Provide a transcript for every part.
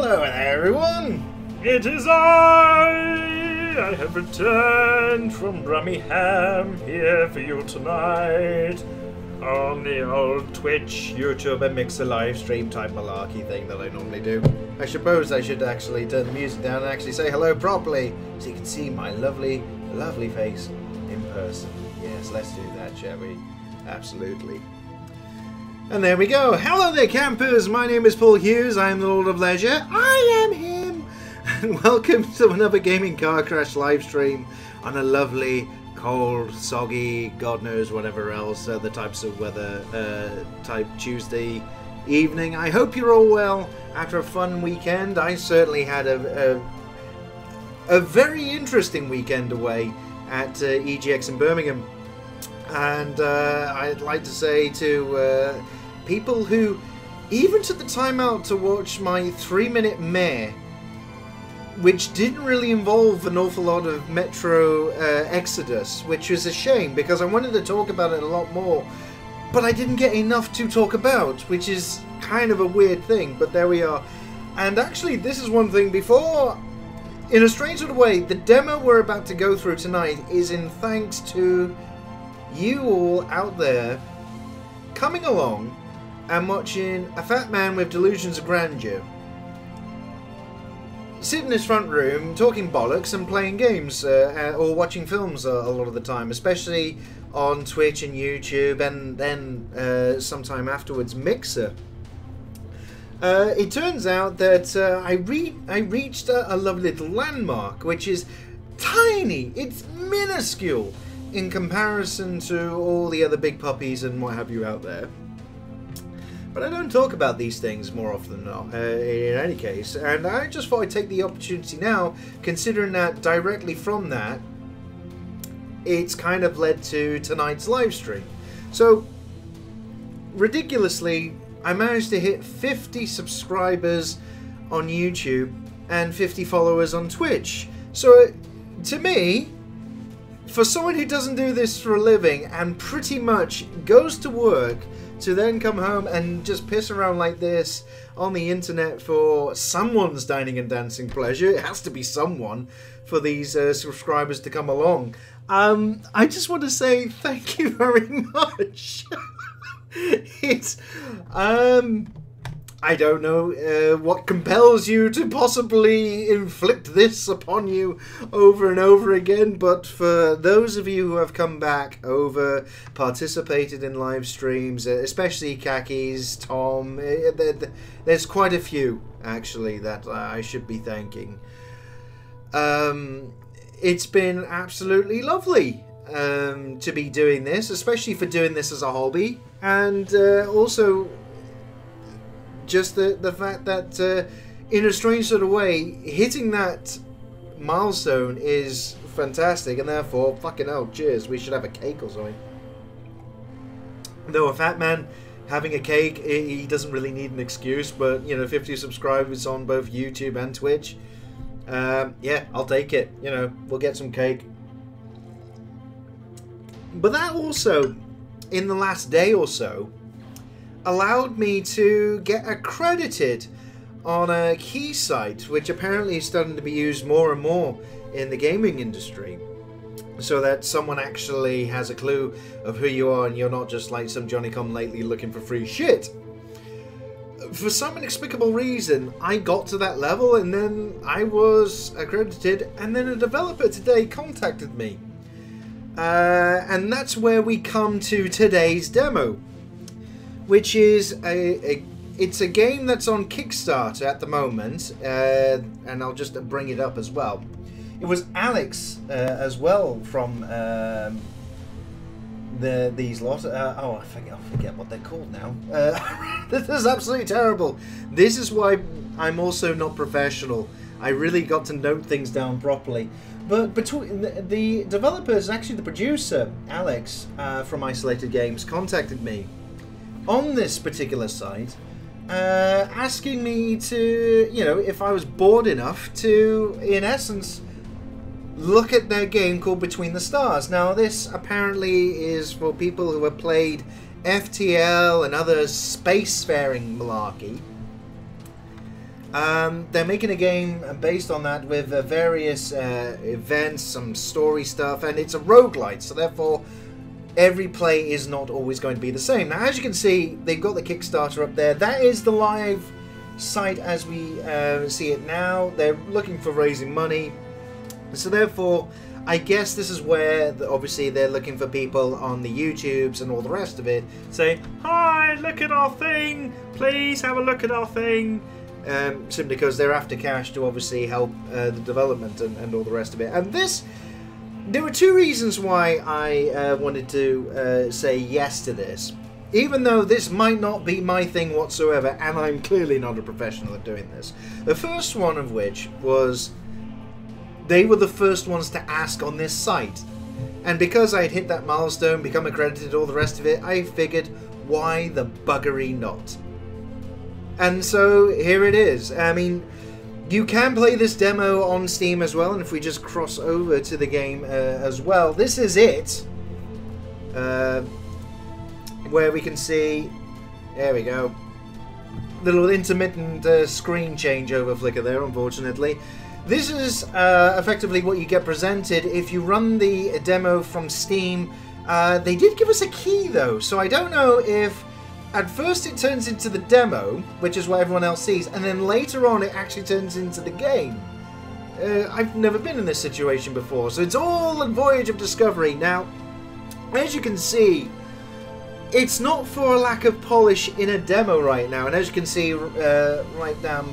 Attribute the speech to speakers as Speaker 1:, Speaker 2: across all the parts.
Speaker 1: Hello there, everyone!
Speaker 2: It is I have returned from Birmingham here for you tonight on the old Twitch,
Speaker 1: YouTube and Mixer live stream type malarkey thing that I normally do. I suppose I should actually turn the music down and actually say hello properly so you can see my lovely, lovely face in person. Yes, let's do that, shall we? Absolutely. And there we go. Hello there, campers. My name is Paul Hughes. I am the Lord of Leisure. I am him. And welcome to another Gaming Car Crash live stream on a lovely, cold, soggy, God knows whatever else, the types of weather type Tuesday evening. I hope you're all well after a fun weekend. I certainly had a very interesting weekend away at EGX in Birmingham. And I'd like to say to people who even took the time out to watch my 3-minute mare, which didn't really involve an awful lot of Metro Exodus, which is a shame because I wanted to talk about it a lot more, but I didn't get enough to talk about, which is kind of a weird thing, but there we are. And actually, this is one thing before, in a strange sort of way, the demo we're about to go through tonight is in thanks to you all out there coming along and watching a fat man with delusions of grandeur sit in his front room talking bollocks and playing games or watching films a lot of the time, especially on Twitch and YouTube, and then sometime afterwards Mixer. It turns out that I reached a lovely little landmark, which is tiny, it's minuscule in comparison to all the other big puppies and what have you out there. But I don't talk about these things more often than not, in any case. And I just thought I'd take the opportunity now, considering that directly from that, it's kind of led to tonight's live stream. So, ridiculously, I managed to hit 50 subscribers on YouTube and 50 followers on Twitch. So, to me, for someone who doesn't do this for a living and pretty much goes to work to then come home and just piss around like this on the internet for someone's dining and dancing pleasure, it has to be someone for these subscribers to come along. I just want to say thank you very much. It's I don't know what compels you to possibly inflict this upon you over and over again, but for those of you who have come back over, participated in live streams, especially Khakis, Tom, there's quite a few actually that I should be thanking. It's been absolutely lovely to be doing this, especially for doing this as a hobby, and also just the fact that, in a strange sort of way, hitting that milestone is fantastic, and therefore, fucking hell, cheers, we should have a cake or something. Though a fat man having a cake, he doesn't really need an excuse, but, you know, 50 subscribers on both YouTube and Twitch, yeah, I'll take it, you know, we'll get some cake. But that also, in the last day or so, allowed me to get accredited on a key site, which apparently is starting to be used more and more in the gaming industry, so that someone actually has a clue of who you are and you're not just like some Johnny-come-lately looking for free shit. For some inexplicable reason, I got to that level and then I was accredited, and then a developer today contacted me. And that's where we come to today's demo, which is it's a game that's on Kickstarter at the moment, and I'll just bring it up as well. It was Alex as well from these lot. Oh, I forget what they're called now. This is absolutely terrible. This is why I'm also not professional. I really got to note things down properly. But between the developers, actually the producer, Alex from Isolated Games, contacted me on this particular site, asking me to, you know, if I was bored enough to, in essence, look at their game called Between the Stars. Now, this apparently is for people who have played FTL and other spacefaring malarkey. They're making a game based on that with various events, some story stuff, and it's a roguelite, so therefore every play is not always going to be the same. Now, as you can see, they've got the Kickstarter up there. That is the live site as we see it now. They're looking for raising money, so therefore I guess this is where obviously they're looking for people on the YouTubes and all the rest of it saying, "Hi, look at our thing, please have a look at our thing," simply because they're after cash to obviously help the development and all the rest of it. And this, there were two reasons why I wanted to say yes to this, even though this might not be my thing whatsoever, and I'm clearly not a professional at doing this. The first one of which was they were the first ones to ask on this site, and because I had hit that milestone, become accredited, all the rest of it, I figured, why the buggery not? And so here it is. I mean, you can play this demo on Steam as well, and if we just cross over to the game as well, this is it. Where we can see, there we go, little intermittent screen changeover flicker there, unfortunately. This is effectively what you get presented if you run the demo from Steam. They did give us a key though, so I don't know if at first it turns into the demo, which is what everyone else sees, and then later on it actually turns into the game. I've never been in this situation before, so it's all a voyage of discovery. Now, as you can see, it's not for a lack of polish in a demo right now, and as you can see right down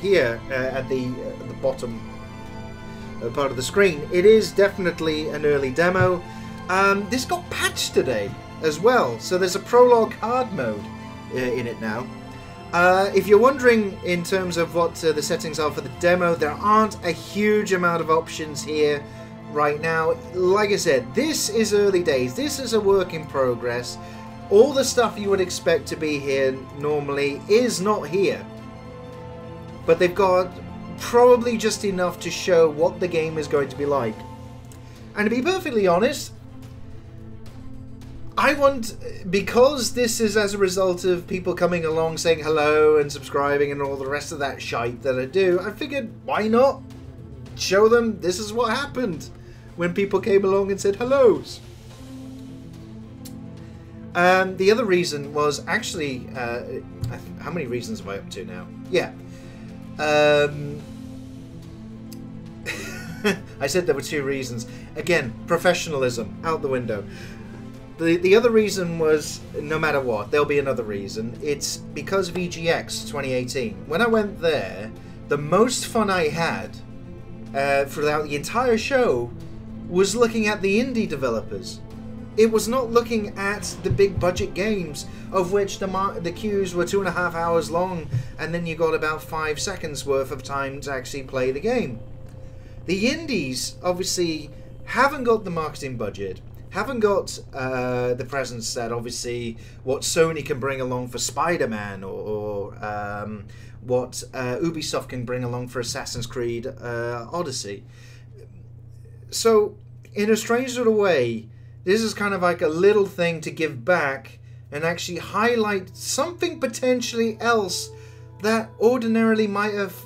Speaker 1: here at the bottom part of the screen, it is definitely an early demo. This got patched today as well, so there's a prologue hard mode in it now. If you're wondering in terms of what the settings are for the demo, there aren't a huge amount of options here right now. Like I said, this is early days, this is a work in progress. All the stuff you would expect to be here normally is not here, but they've got probably just enough to show what the game is going to be like. And to be perfectly honest, I want, because this is as a result of people coming along saying hello and subscribing and all the rest of that shite that I do, I figured, why not show them this is what happened when people came along and said hellos. The other reason was actually, how many reasons am I up to now? Yeah. I said there were two reasons. Again, professionalism out the window. The other reason was, no matter what, there'll be another reason. It's because of EGX 2018. When I went there, the most fun I had throughout the entire show was looking at the indie developers. It was not looking at the big budget games, of which the queues were 2.5 hours long, and then you got about 5 seconds worth of time to actually play the game. The indies obviously haven't got the marketing budget, haven't got the presence that obviously what Sony can bring along for Spider-Man, or what Ubisoft can bring along for Assassin's Creed Odyssey. So, in a strange sort of way, this is kind of like a little thing to give back and actually highlight something potentially else that ordinarily might have,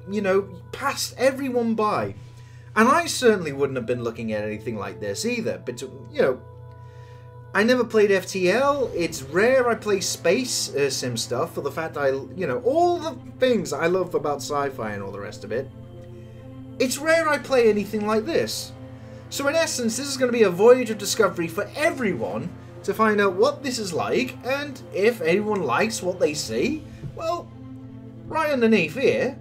Speaker 1: you know, passed everyone by. And I certainly wouldn't have been looking at anything like this either. But, you know, I never played FTL. It's rare I play space sim stuff for the fact you know, all the things I love about sci-fi and all the rest of it. It's rare I play anything like this. So in essence, this is going to be a voyage of discovery for everyone to find out what this is like, and if anyone likes what they see, well, right underneath here,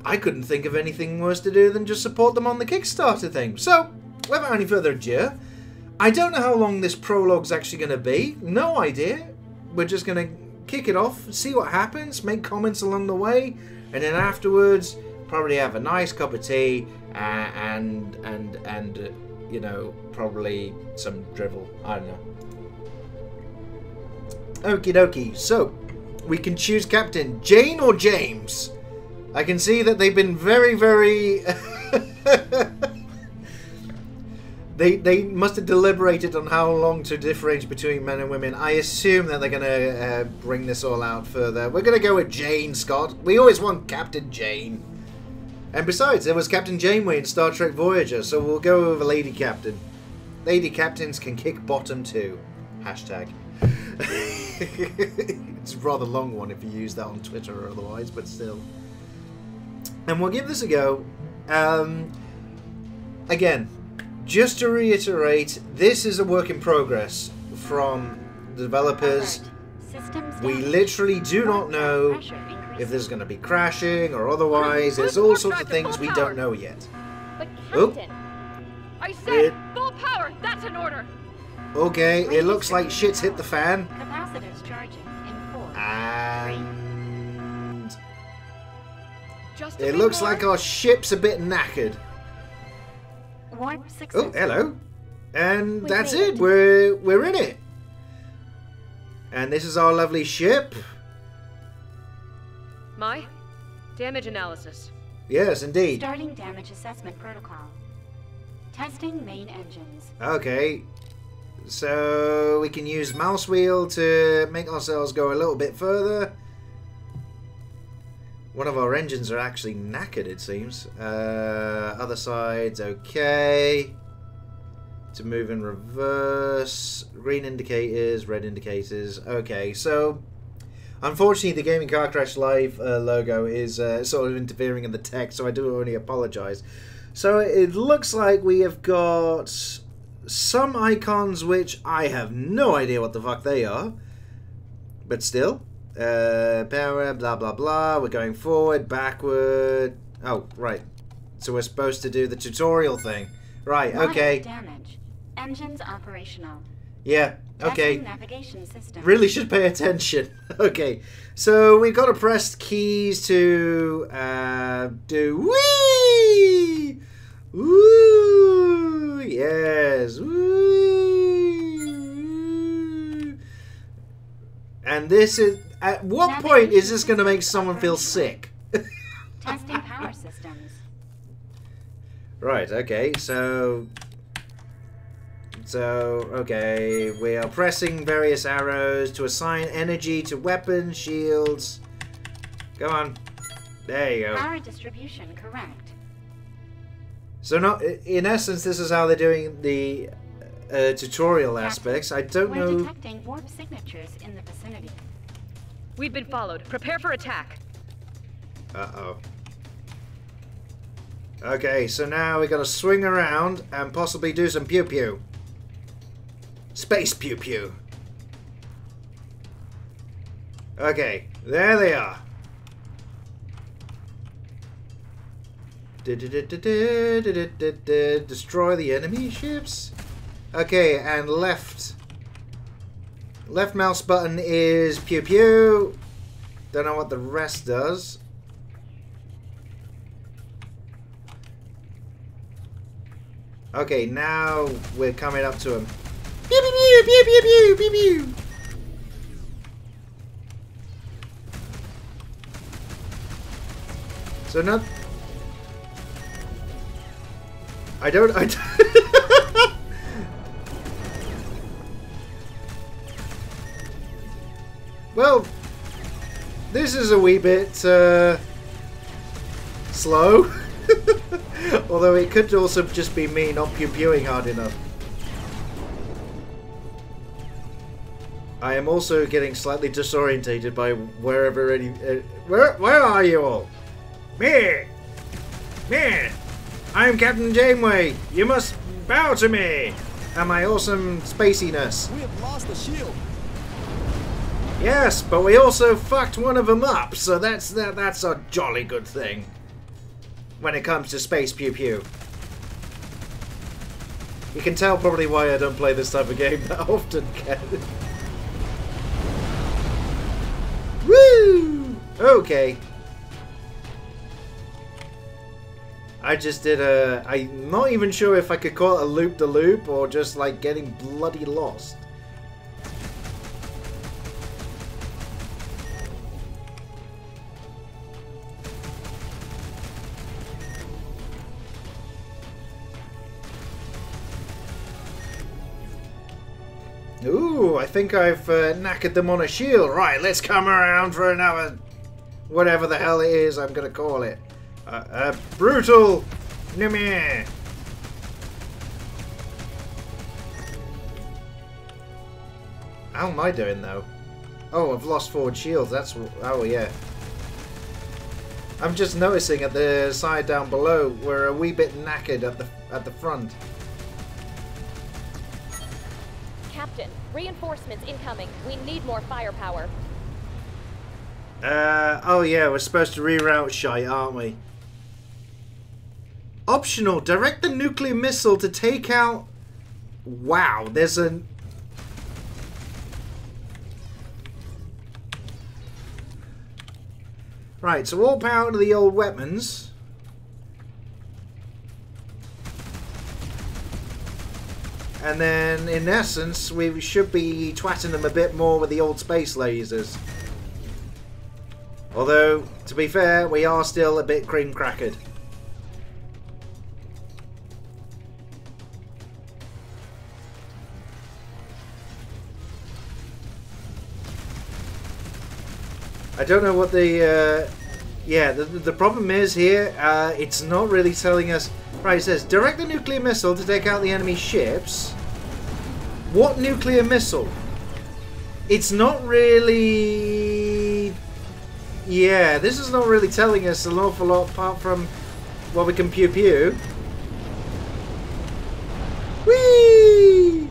Speaker 1: I couldn't think of anything worse to do than just support them on the Kickstarter thing. So, without any further ado, I don't know how long this prologue's actually going to be, no idea. We're just going to kick it off, see what happens, make comments along the way, and then afterwards, probably have a nice cup of tea, and you know, probably some drivel. I don't know. Okie dokie. So, we can choose Captain. Jane or James? I can see that they've been very, very... They must have deliberated on how long to differentiate between men and women. I assume that they're going to bring this all out further. We're going to go with Jane, Scott. We always want Captain Jane. And besides, there was Captain Janeway in Star Trek Voyager, so we'll go with a Lady Captain. Lady Captains can kick bottom too. Hashtag. It's a rather long one if you use that on Twitter or otherwise, but still. And we'll give this a go. Again, just to reiterate, this is a work in progress from the developers. We literally do not know if there's going to be crashing or otherwise. There's all sorts of things we don't know yet.
Speaker 3: But Captain, I said full power. That's an order.
Speaker 1: Okay, it looks like shit's hit the fan.
Speaker 3: Capacitors charging in 4.
Speaker 1: And it looks like our ship's a bit knackered.
Speaker 3: Warp
Speaker 1: oh, hello. And that's it. We're in it. And this is our lovely ship.
Speaker 4: My damage analysis.
Speaker 1: Yes, indeed.
Speaker 3: Starting damage assessment protocol. Testing main engines.
Speaker 1: Okay. So we can use mouse wheel to make ourselves go a little bit further. One of our engines are actually knackered, it seems. Other side's okay. To move in reverse. Green indicators, red indicators. Okay, so unfortunately the Gaming Car Crash Live logo is sort of interfering in the text, so I do only apologize. So it looks like we have got some icons which I have no idea what the fuck they are. But still. Power, blah blah blah. We're going forward, backward. Oh, right. So we're supposed to do the tutorial thing. Right, okay.
Speaker 3: Damage. Engines operational.
Speaker 1: Yeah, okay.
Speaker 3: Navigation system.
Speaker 1: Really should pay attention. Okay, so we've got to press keys to do wee! Woo! Yes. Woo! And this is... At what point is this going to make someone feel sick?
Speaker 3: Testing power systems.
Speaker 1: Right, okay, so, okay, we are pressing various arrows to assign energy to weapons, shields. Go on. There you go.
Speaker 3: Power distribution correct.
Speaker 1: So, not, in essence, this is how they're doing the tutorial aspects. I don't know...
Speaker 3: We're detecting warp signatures in the vicinity.
Speaker 4: We've been followed. Prepare for attack.
Speaker 1: Uh-oh. Okay, so now we got to swing around and possibly do some pew-pew. Space pew-pew. Okay, there they are. Destroy the enemy ships. Okay, and left mouse button is pew-pew. Don't know what the rest does. Okay, now we're coming up to him. Pew pew pew pew pew pew pew pew. So not. I don't. Well, this is a wee bit slow. Although it could also just be me not pew-pewing hard enough. I am also getting slightly disorientated by wherever any... where are you all? Me! Me! I'm Captain Janeway! You must bow to me! And my awesome spaciness.
Speaker 5: We have lost the shield.
Speaker 1: Yes, but we also fucked one of them up, so that's a jolly good thing. When it comes to space pew-pew. You can tell probably why I don't play this type of game that often, Ken. Woo! Okay. I just did a... I'm not even sure if I could call it a loop-de-loop or just like getting bloody lost. Ooh, I think I've knackered them on a shield. Right, let's come around for another... whatever the hell it is I'm going to call it. Brutal... Nimir. How am I doing, though? Oh, I've lost forward shields. That's... oh, yeah. I'm just noticing at the side down below we're a wee bit knackered at the front.
Speaker 3: Captain, reinforcements incoming. We need more firepower.
Speaker 1: Oh yeah, we're supposed to reroute shite, aren't we? Optional, direct the nuclear missile to take out... Wow, there's a... Right, so all power to the old weapons. And then, in essence, we should be twatting them a bit more with the old space lasers. Although, to be fair, we are still a bit cream-crackered. I don't know what the... yeah, the problem is here, it's not really telling us... Right, it says, direct the nuclear missile to take out the enemy ships. What nuclear missile? It's not really... Yeah, this is not really telling us an awful lot apart from what we can pew-pew. Whee!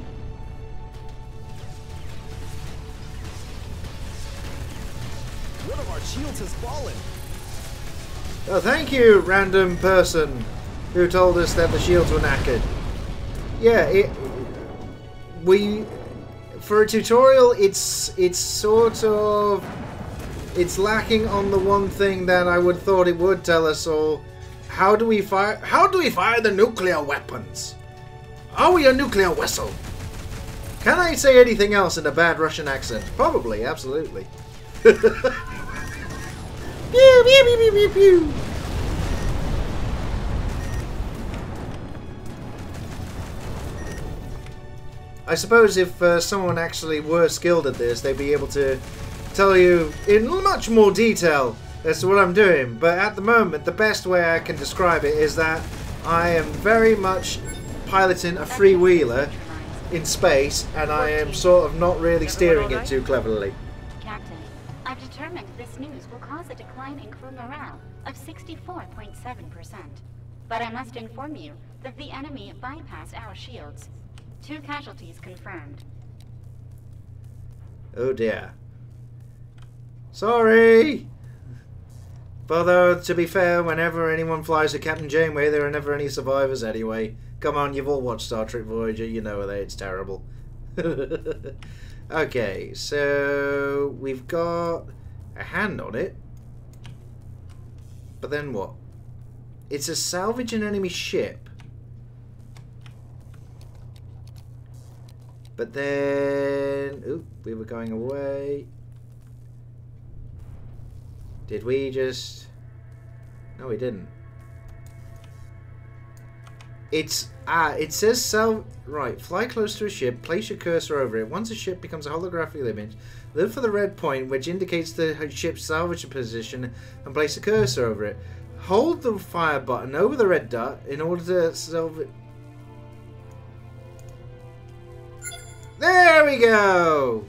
Speaker 5: One of our shields has fallen.
Speaker 1: Oh, thank you, random person who told us that the shields were knackered. Yeah, for a tutorial, it's sort of... It's lacking on the one thing that I would thought it would tell us all. How do we fire the nuclear weapons? Are we a nuclear vessel? Can I say anything else in a bad Russian accent? Probably, absolutely. Pew, pew, pew, pew, pew, pew. I suppose if someone actually were skilled at this, they'd be able to tell you in much more detail as to what I'm doing. But at the moment, the best way I can describe it is that I am very much piloting a freewheeler in space, and I am sort of not really steering it too cleverly.
Speaker 6: Captain, I've determined this news will cause a decline in crew morale of 64.7%. But I must inform you that the enemy bypassed our shields. 2 casualties confirmed.
Speaker 1: Oh dear. Sorry! Although, to be fair, whenever anyone flies a Captain Janeway, there are never any survivors anyway. Come on, you've all watched Star Trek Voyager, you know that it's terrible. Okay, so we've got a hand on it. But then what? It says salvage an enemy ship. But then... Oop, we were going away. Did we just... No, we didn't. It's... it says Right, fly close to a ship, place your cursor over it. Once a ship becomes a holographic image, look for the red point, which indicates the ship's salvage position, and place a cursor over it. Hold the fire button over the red dot in order to salvage... There we go!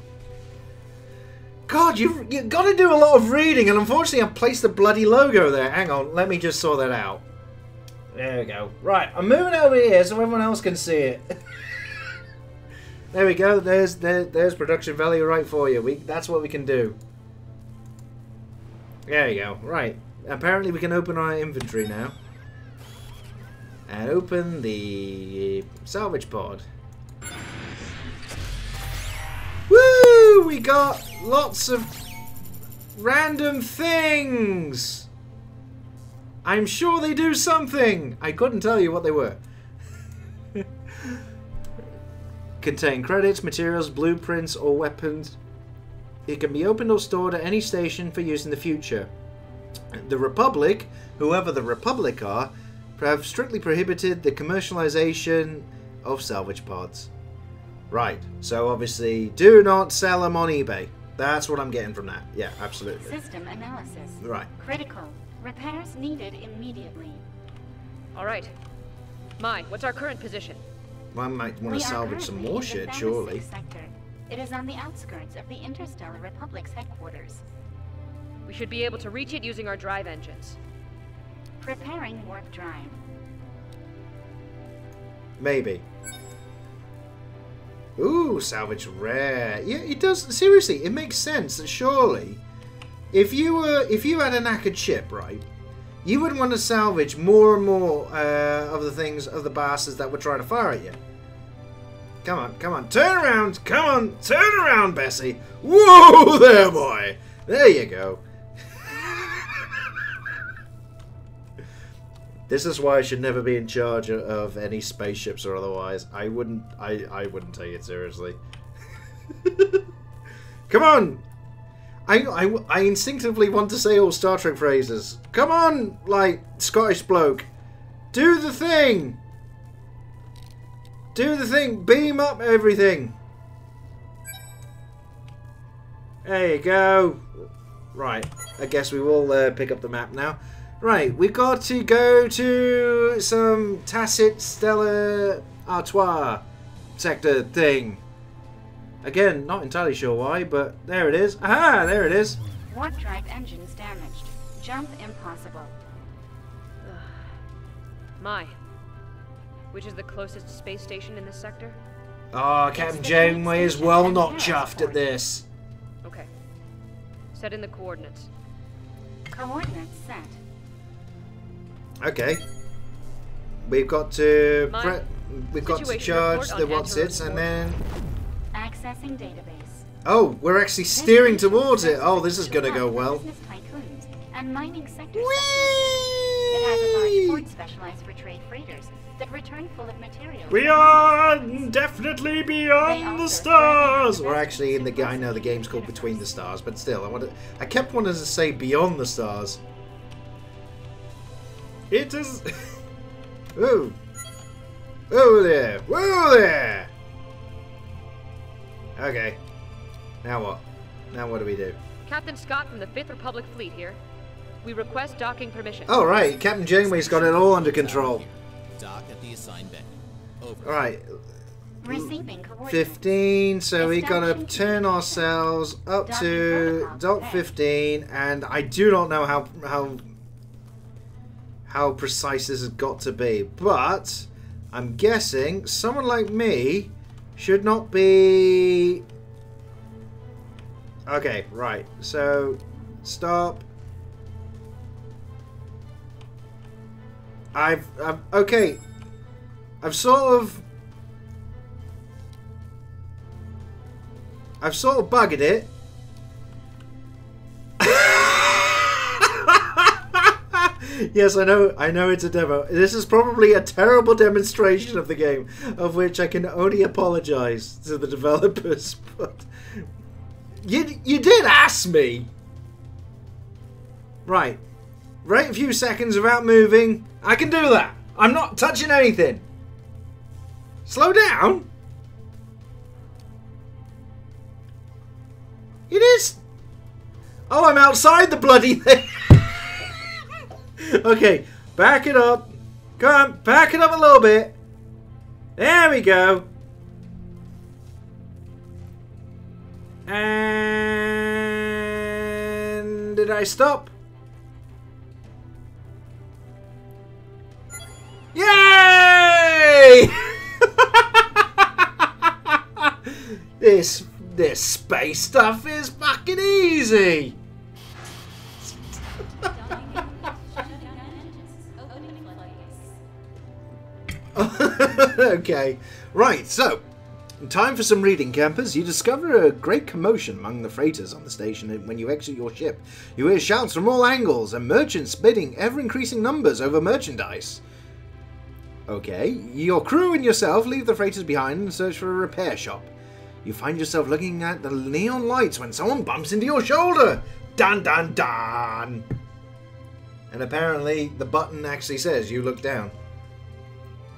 Speaker 1: God, you've got to do a lot of reading, and unfortunately I've placed the bloody logo there. Hang on, let me just sort that out. There we go. Right, I'm moving over here so everyone else can see it. There we go. There's production value right for you. That's what we can do. There you go. Right. Apparently we can open our inventory now. And open the salvage pod. Woo! We got lots of random things. I'm sure they do something. I couldn't tell you what they were. Contain credits, materials, blueprints, or weapons. It can be opened or stored at any station for use in the future. The Republic, whoever the Republic are, have strictly prohibited the commercialization of salvage pods. Right. So obviously, do not sell them on eBay. That's what I'm getting from that. Yeah, absolutely.
Speaker 6: System analysis.
Speaker 1: Right.
Speaker 6: Critical. Repairs needed immediately.
Speaker 4: All right. Mai, what's our current position?
Speaker 1: One might want
Speaker 6: We
Speaker 1: to
Speaker 6: are
Speaker 1: salvage some
Speaker 6: currently
Speaker 1: more
Speaker 6: in the
Speaker 1: shit,
Speaker 6: Thanos
Speaker 1: surely.
Speaker 6: sector. It is on the outskirts of the Interstellar Republic's headquarters.
Speaker 4: We should be able to reach it using our drive engines.
Speaker 6: Preparing warp drive.
Speaker 1: Maybe. Ooh, salvage rare. Yeah, it does. Seriously, it makes sense that surely, if you had a knackered ship, right, you would want to salvage more and more of the things of the bastards that were trying to fire at you. Come on, come on, turn around, come on, turn around, Bessie. Whoa, there, boy. There you go. This is why I should never be in charge of any spaceships or otherwise. I wouldn't take it seriously. Come on! I instinctively want to say all Star Trek phrases. Come on, like, Scottish bloke. Do the thing! Do the thing! Beam up everything! There you go. Right, I guess we will pick up the map now. Right, we've got to go to some Tacit Stellar Artois sector thing. Again, not entirely sure why, but there it is. Aha, there it is.
Speaker 6: Warp drive engines damaged. Jump impossible.
Speaker 4: Mai, which is the closest space station in this sector?
Speaker 1: Oh, Captain Janeway is well not chuffed at this.
Speaker 4: Okay. Set in the coordinates.
Speaker 6: Coordinates set.
Speaker 1: Okay. We've got to
Speaker 4: Mai,
Speaker 1: charge
Speaker 4: report
Speaker 1: the
Speaker 4: on
Speaker 1: what's it, and then
Speaker 6: Accessing database.
Speaker 1: oh, we're actually steering towards it. Oh, this is gonna go well.
Speaker 6: Business tycoons and mining sector
Speaker 1: Whee!
Speaker 6: It has a large port specialized for trade freighters that return full of materials.
Speaker 2: We are definitely beyond the stars.
Speaker 1: We're actually in the I know the game's called Between the Stars, but still, I kept wanting to say Beyond the Stars.
Speaker 2: It is.
Speaker 1: Ooh. Whoa there! Whoa there! Okay. Now what? Now what do we do?
Speaker 4: Captain Scott from the 5th Republic Fleet here. We request docking permission.
Speaker 1: Oh, right. Captain Janeway's got it all under control.
Speaker 5: Dock at the assigned bay. Over.
Speaker 1: Right.
Speaker 6: Receiving coordinates.
Speaker 1: 15, so we gotta turn ourselves up to dot 15, and I do not know how precise this has got to be, but I'm guessing someone like me should not be... Okay, right, so stop. Okay, I've sort of buggered it. Yes, I know it's a demo. This is probably a terrible demonstration of the game, of which I can only apologize to the developers, but you did ask me. Right. Wait a few seconds without moving. I can do that. I'm not touching anything. Slow down. It is. Oh, I'm outside the bloody thing. Okay, back it up. Come on, back it up a little bit. There we go. And did I stop? Yay! This space stuff is fucking easy. Okay, right, so time for some reading, campers. You discover a great commotion among the freighters on the station when you exit your ship. You hear shouts from all angles and merchants bidding ever-increasing numbers over merchandise. Okay, your crew and yourself leave the freighters behind and search for a repair shop. You find yourself looking at the neon lights when someone bumps into your shoulder. Dun dun dun! And apparently the button actually says you look down.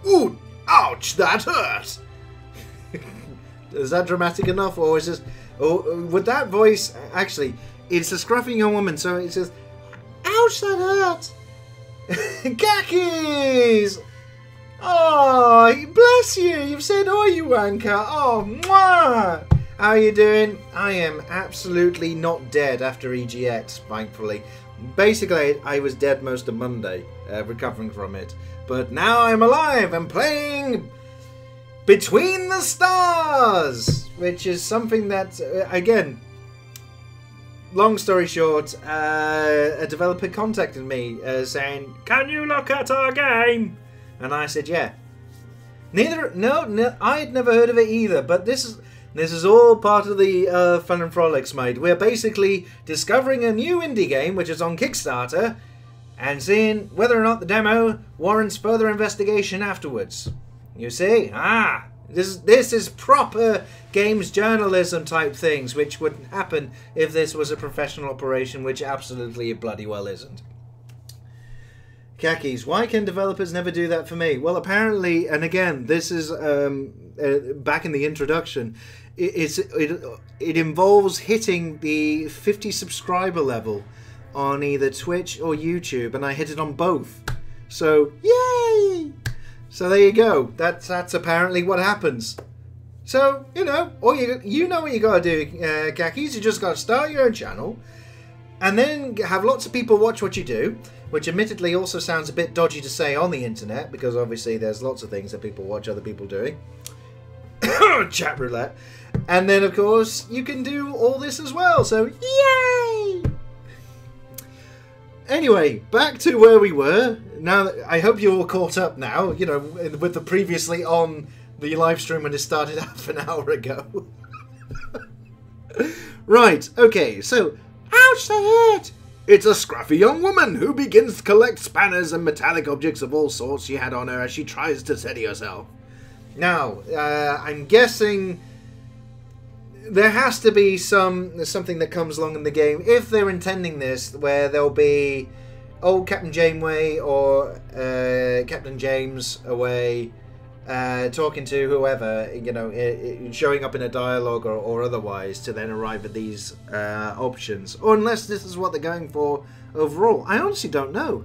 Speaker 1: Ooh, ouch, that hurt! Is that dramatic enough, or is this? Or would that voice actually? It's a scruffy young woman, so it says, "Ouch, that hurt." Khakis. Oh, bless you. You've said, "Oh, you wanker." Oh, mwah. How are you doing? I am absolutely not dead after EGX, thankfully. Basically, I was dead most of Monday, recovering from it. But now I'm alive and playing Between the Stars, which is something that, again, long story short, a developer contacted me saying, "Can you look at our game?" And I said, "Yeah." No, I had never heard of it either, but this is all part of the Fun and Frolics mode. We're basically discovering a new indie game, which is on Kickstarter, and seeing whether or not the demo warrants further investigation afterwards. You see? This is proper games journalism type things, which wouldn't happen if this was a professional operation, which absolutely bloody well isn't. Khakis, why can developers never do that for me? Well, apparently, and again, this is back in the introduction, it involves hitting the 50 subscriber level on either Twitch or YouTube, and I hit it on both. So, yay! So there you go. That's apparently what happens. So, you know what you gotta do, Khakis. You just gotta start your own channel, and then have lots of people watch what you do, which admittedly also sounds a bit dodgy to say on the internet, because obviously there's lots of things that people watch other people doing. Chat roulette. And then, of course, you can do all this as well, so yay! Anyway, back to where we were. Now, I hope you're all caught up now, you know, with the previously on the live stream when it started half an hour ago. Right, okay, so, ouch, that hurt! It's a scruffy young woman who begins to collect spanners and metallic objects of all sorts she had on her as she tries to steady herself. Now, I'm guessing there has to be something that comes along in the game, if they're intending this, where there'll be old Captain Janeway or Captain James away talking to whoever, you know, showing up in a dialogue or otherwise to then arrive at these options. Or unless this is what they're going for overall. I honestly don't know.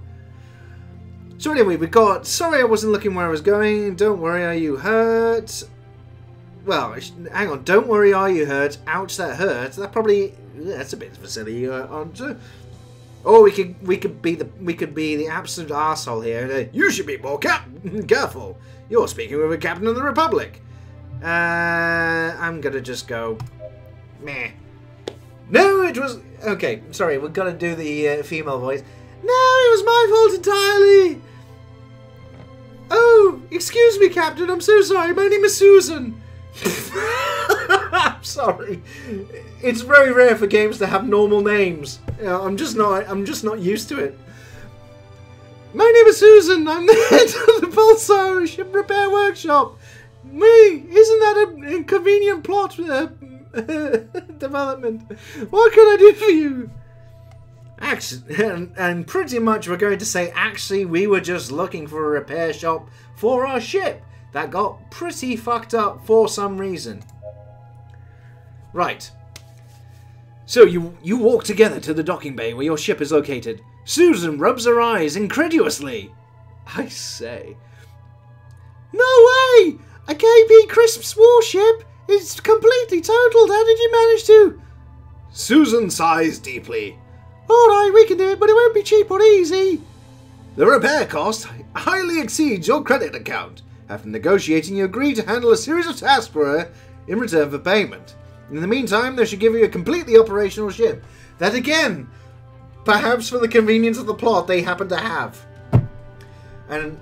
Speaker 1: So anyway, we got, sorry I wasn't looking where I was going, don't worry, are you hurt? Well, hang on, don't worry, are you hurt? Ouch, that hurt. That's a bit of a silly answer. Or we could be the absolute arsehole here. You should be more careful. You're speaking with a captain of the Republic. I'm gonna just go meh. No, it was okay. Sorry, we're gonna do the female voice. No, it was my fault entirely. Oh, excuse me, Captain. I'm so sorry. My name is Susan. I'm sorry. It's very rare for games to have normal names. I'm just not used to it. My name is Susan. I'm the head of the Pulsar Ship Repair Workshop. Isn't that an inconvenient plot development? What can I do for you? Actually, and pretty much we're going to say, actually, we were just looking for a repair shop for our ship that got pretty fucked up for some reason. Right. So you walk together to the docking bay where your ship is located. Susan rubs her eyes incredulously. I say. No way! A KB Crisp's warship? It's completely totaled. How did you manage to? Susan sighs deeply. Alright, we can do it, but it won't be cheap or easy. The repair cost highly exceeds your credit account. After negotiating, you agree to handle a series of tasks for her in return for payment. In the meantime, they should give you a completely operational ship. That again, perhaps for the convenience of the plot, they happen to have. And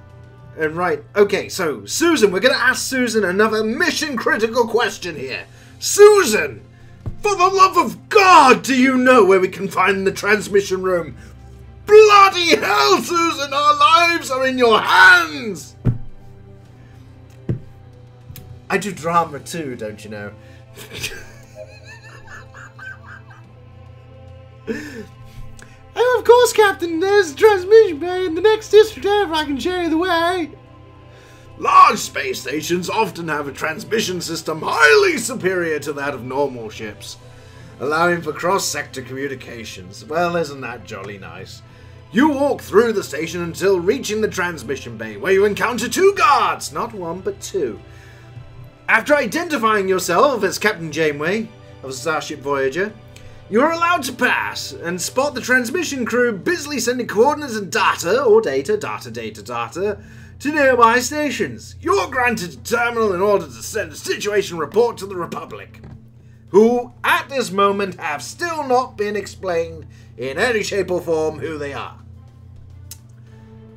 Speaker 1: right, okay, so Susan, we're going to ask Susan another mission-critical question here. Susan! For the love of God, do you know where we can find the transmission room? Bloody hell, Susan, our lives are in your hands! I do drama too, don't you know? Oh, of course, Captain, there's the transmission bay in the next district if I can show you the way. Large space stations often have a transmission system highly superior to that of normal ships, allowing for cross-sector communications. Well, isn't that jolly nice? You walk through the station until reaching the transmission bay, where you encounter 2 guards, not 1 but 2. After identifying yourself as Captain Janeway of Starship Voyager, you are allowed to pass and spot the transmission crew busily sending coordinates and data to nearby stations. You're granted a terminal in order to send a situation report to the Republic, who at this moment have still not been explained in any shape or form who they are.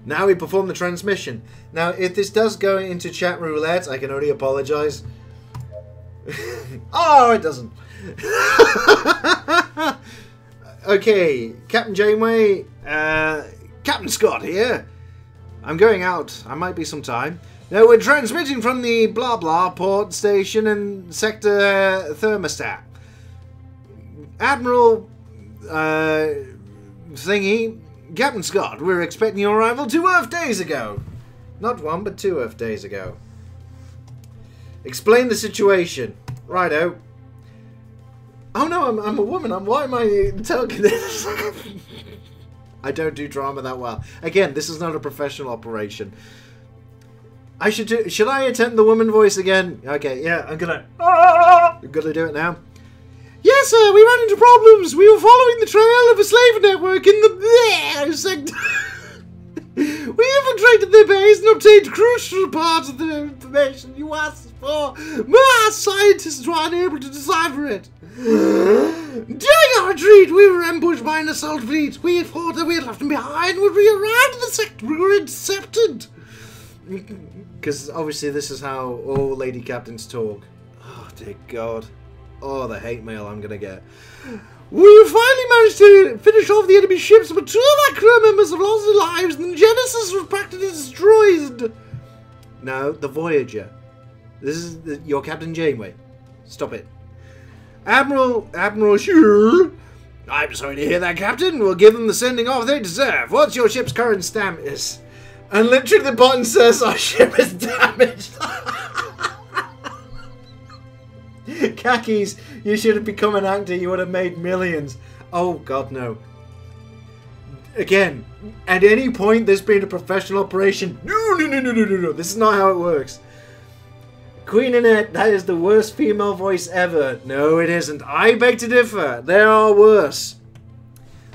Speaker 1: Now we perform the transmission. Now, if this does go into chat roulette, I can only apologise. Oh, it doesn't. Okay, Captain Janeway, Captain Scott here. I'm going out. I might be some time. Now, we're transmitting from the blah blah port station and sector thermostat. Admiral thingy, Captain Scott, we're expecting your arrival 2 Earth days ago. Not 1, but 2 Earth days ago. Explain the situation. Righto. Oh no, I'm a woman. Why am I talking this? I don't do drama that well. Again, this is not a professional operation. Should I attempt the woman voice again? Okay, yeah, I'm gonna do it now. Yes, sir, we ran into problems. We were following the trail of a slave network in the sector. We infiltrated their base and obtained crucial parts of the information you asked for. My scientists were unable to decipher it. During our retreat, we were ambushed by an assault fleet. We thought that we had left them behind. When we arrived in the sector, we were intercepted. Because obviously this is how all lady captains talk. Oh, dear God. Oh, the hate mail I'm going to get. We finally managed to finish off the enemy ships, but 2 of our crew members have lost their lives, and the Genesis was practically destroyed. No, the Voyager. This is your Captain Janeway. Stop it. Admiral Shul. I'm sorry to hear that, Captain. We'll give them the sending off they deserve. What's your ship's current status? And literally the button says our ship is damaged. Khakis, you should have become an actor. You would have made millions. Oh, God, no. Again, at any point there's been a professional operation. No. This is not how it works. Queen Annette, that is the worst female voice ever. No, it isn't. I beg to differ. There are worse.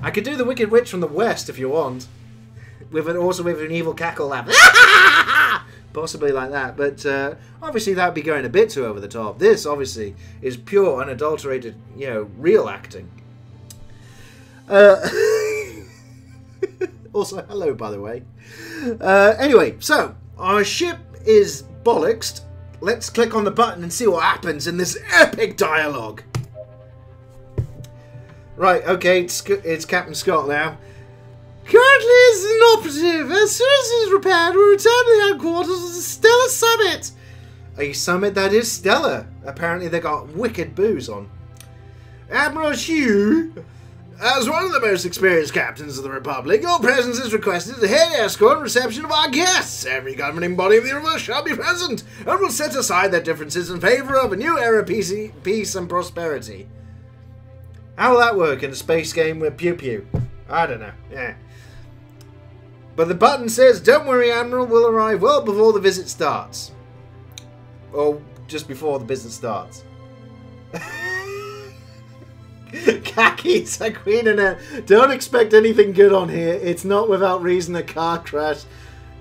Speaker 1: I could do the Wicked Witch from the West if you want. Also with an evil cackle laugh. Possibly like that, but obviously that would be going a bit too over the top. This, obviously, is pure, unadulterated, real acting. Also, hello, by the way. Anyway, so, our ship is bollocksed. Let's click on the button and see what happens in this epic dialogue. Right, okay, it's Captain Scott now. Currently as an operative. As soon as it's repaired, we'll return to the headquarters of the Stellar Summit. A summit that is stellar. Apparently they got wicked booze on. Admiral Hugh, as one of the most experienced captains of the Republic, your presence is requested to head escort and reception of our guests. Every governing body of the universe shall be present, and will set aside their differences in favour of a new era of peace and prosperity. How will that work in a space game with Pew Pew? I don't know. Yeah. But the button says, don't worry, Admiral, we'll arrive well before the visit starts. Or just before the visit starts. Khakis, a Queen Annette. Don't expect anything good on here. It's not without reason a car crash.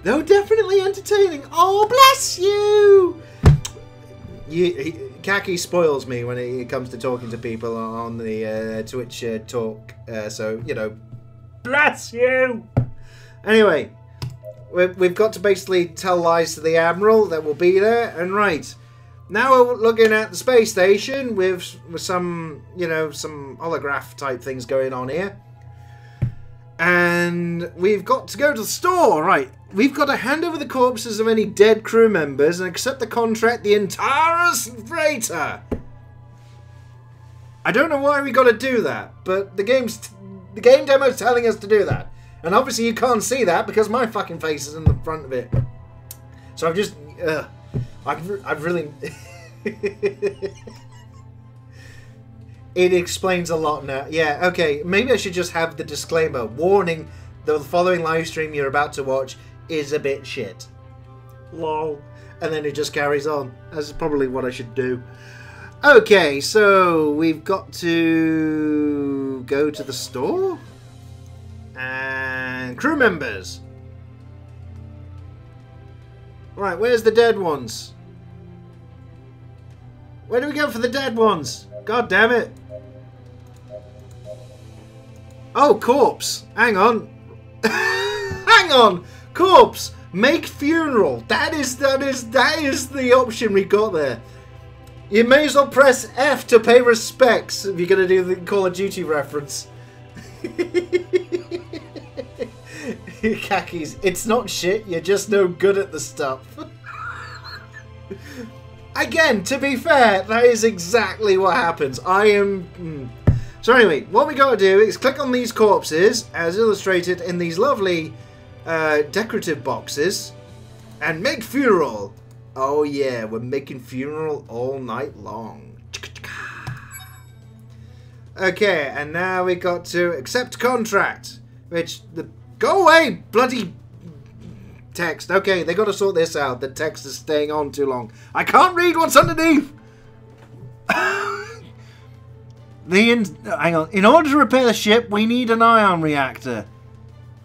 Speaker 1: Though definitely entertaining. Oh, bless you! Khaki spoils me when it comes to talking to people on the Twitch talk. So, bless you! Anyway, we've got to basically tell lies to the Admiral that will be there. And right, now we're looking at the space station with some, some holograph type things going on here. And we've got to go to the store, right. We've got to hand over the corpses of any dead crew members and accept the contract the entire freighter. I don't know why we got to do that, but the game demo's telling us to do that. And obviously you can't see that because my fucking face is in the front of it. So I've just... I've really... It explains a lot now. Yeah, okay. Maybe I should just have the disclaimer. Warning, the following live stream you're about to watch is a bit shit. Lol. And then it just carries on. That's probably what I should do. Okay, so we've got to go to the store. And crew members. Right, where's the dead ones? Where do we go for the dead ones? God damn it. Oh, corpse. Hang on. Hang on. Corpse. Make funeral. That is the option we got there. You may as well press F to pay respects if you're going to do the Call of Duty reference. Khakis. It's not shit. You're just no good at the stuff. Again, to be fair, that is exactly what happens. I am... So anyway, what we got to do is click on these corpses, as illustrated in these lovely decorative boxes, and make funeral. Oh yeah, we're making funeral all night long. Okay, and now we got to accept contract, which... Go away, bloody... text. Okay, they got to sort this out. The text is staying on too long. I can't read what's underneath. Hang on. In order to repair the ship, we need an ion reactor.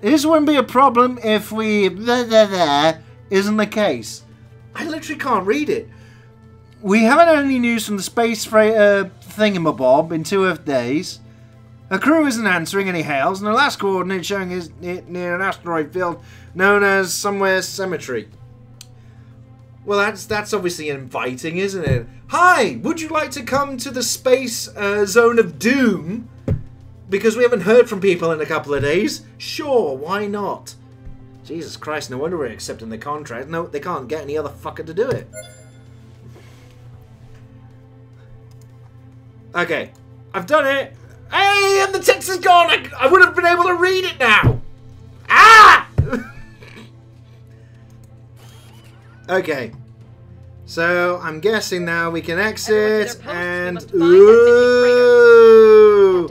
Speaker 1: This wouldn't be a problem if we... isn't the case. I literally can't read it. We haven't had any news from the space freighter thingamabob in 2 days. Her crew isn't answering any hails, and the last coordinate showing is near an asteroid field known as somewhere cemetery. Well, that's obviously inviting, isn't it? Hi, would you like to come to the space zone of doom? Because we haven't heard from people in a couple of days. Sure, why not? Jesus Christ, no wonder we're accepting the contract. No, they can't get any other fucker to do it. Okay, I've done it. Hey, and the text is gone! I would have been able to read it now! Ah! Okay. So, I'm guessing now we can exit, and... Ooh!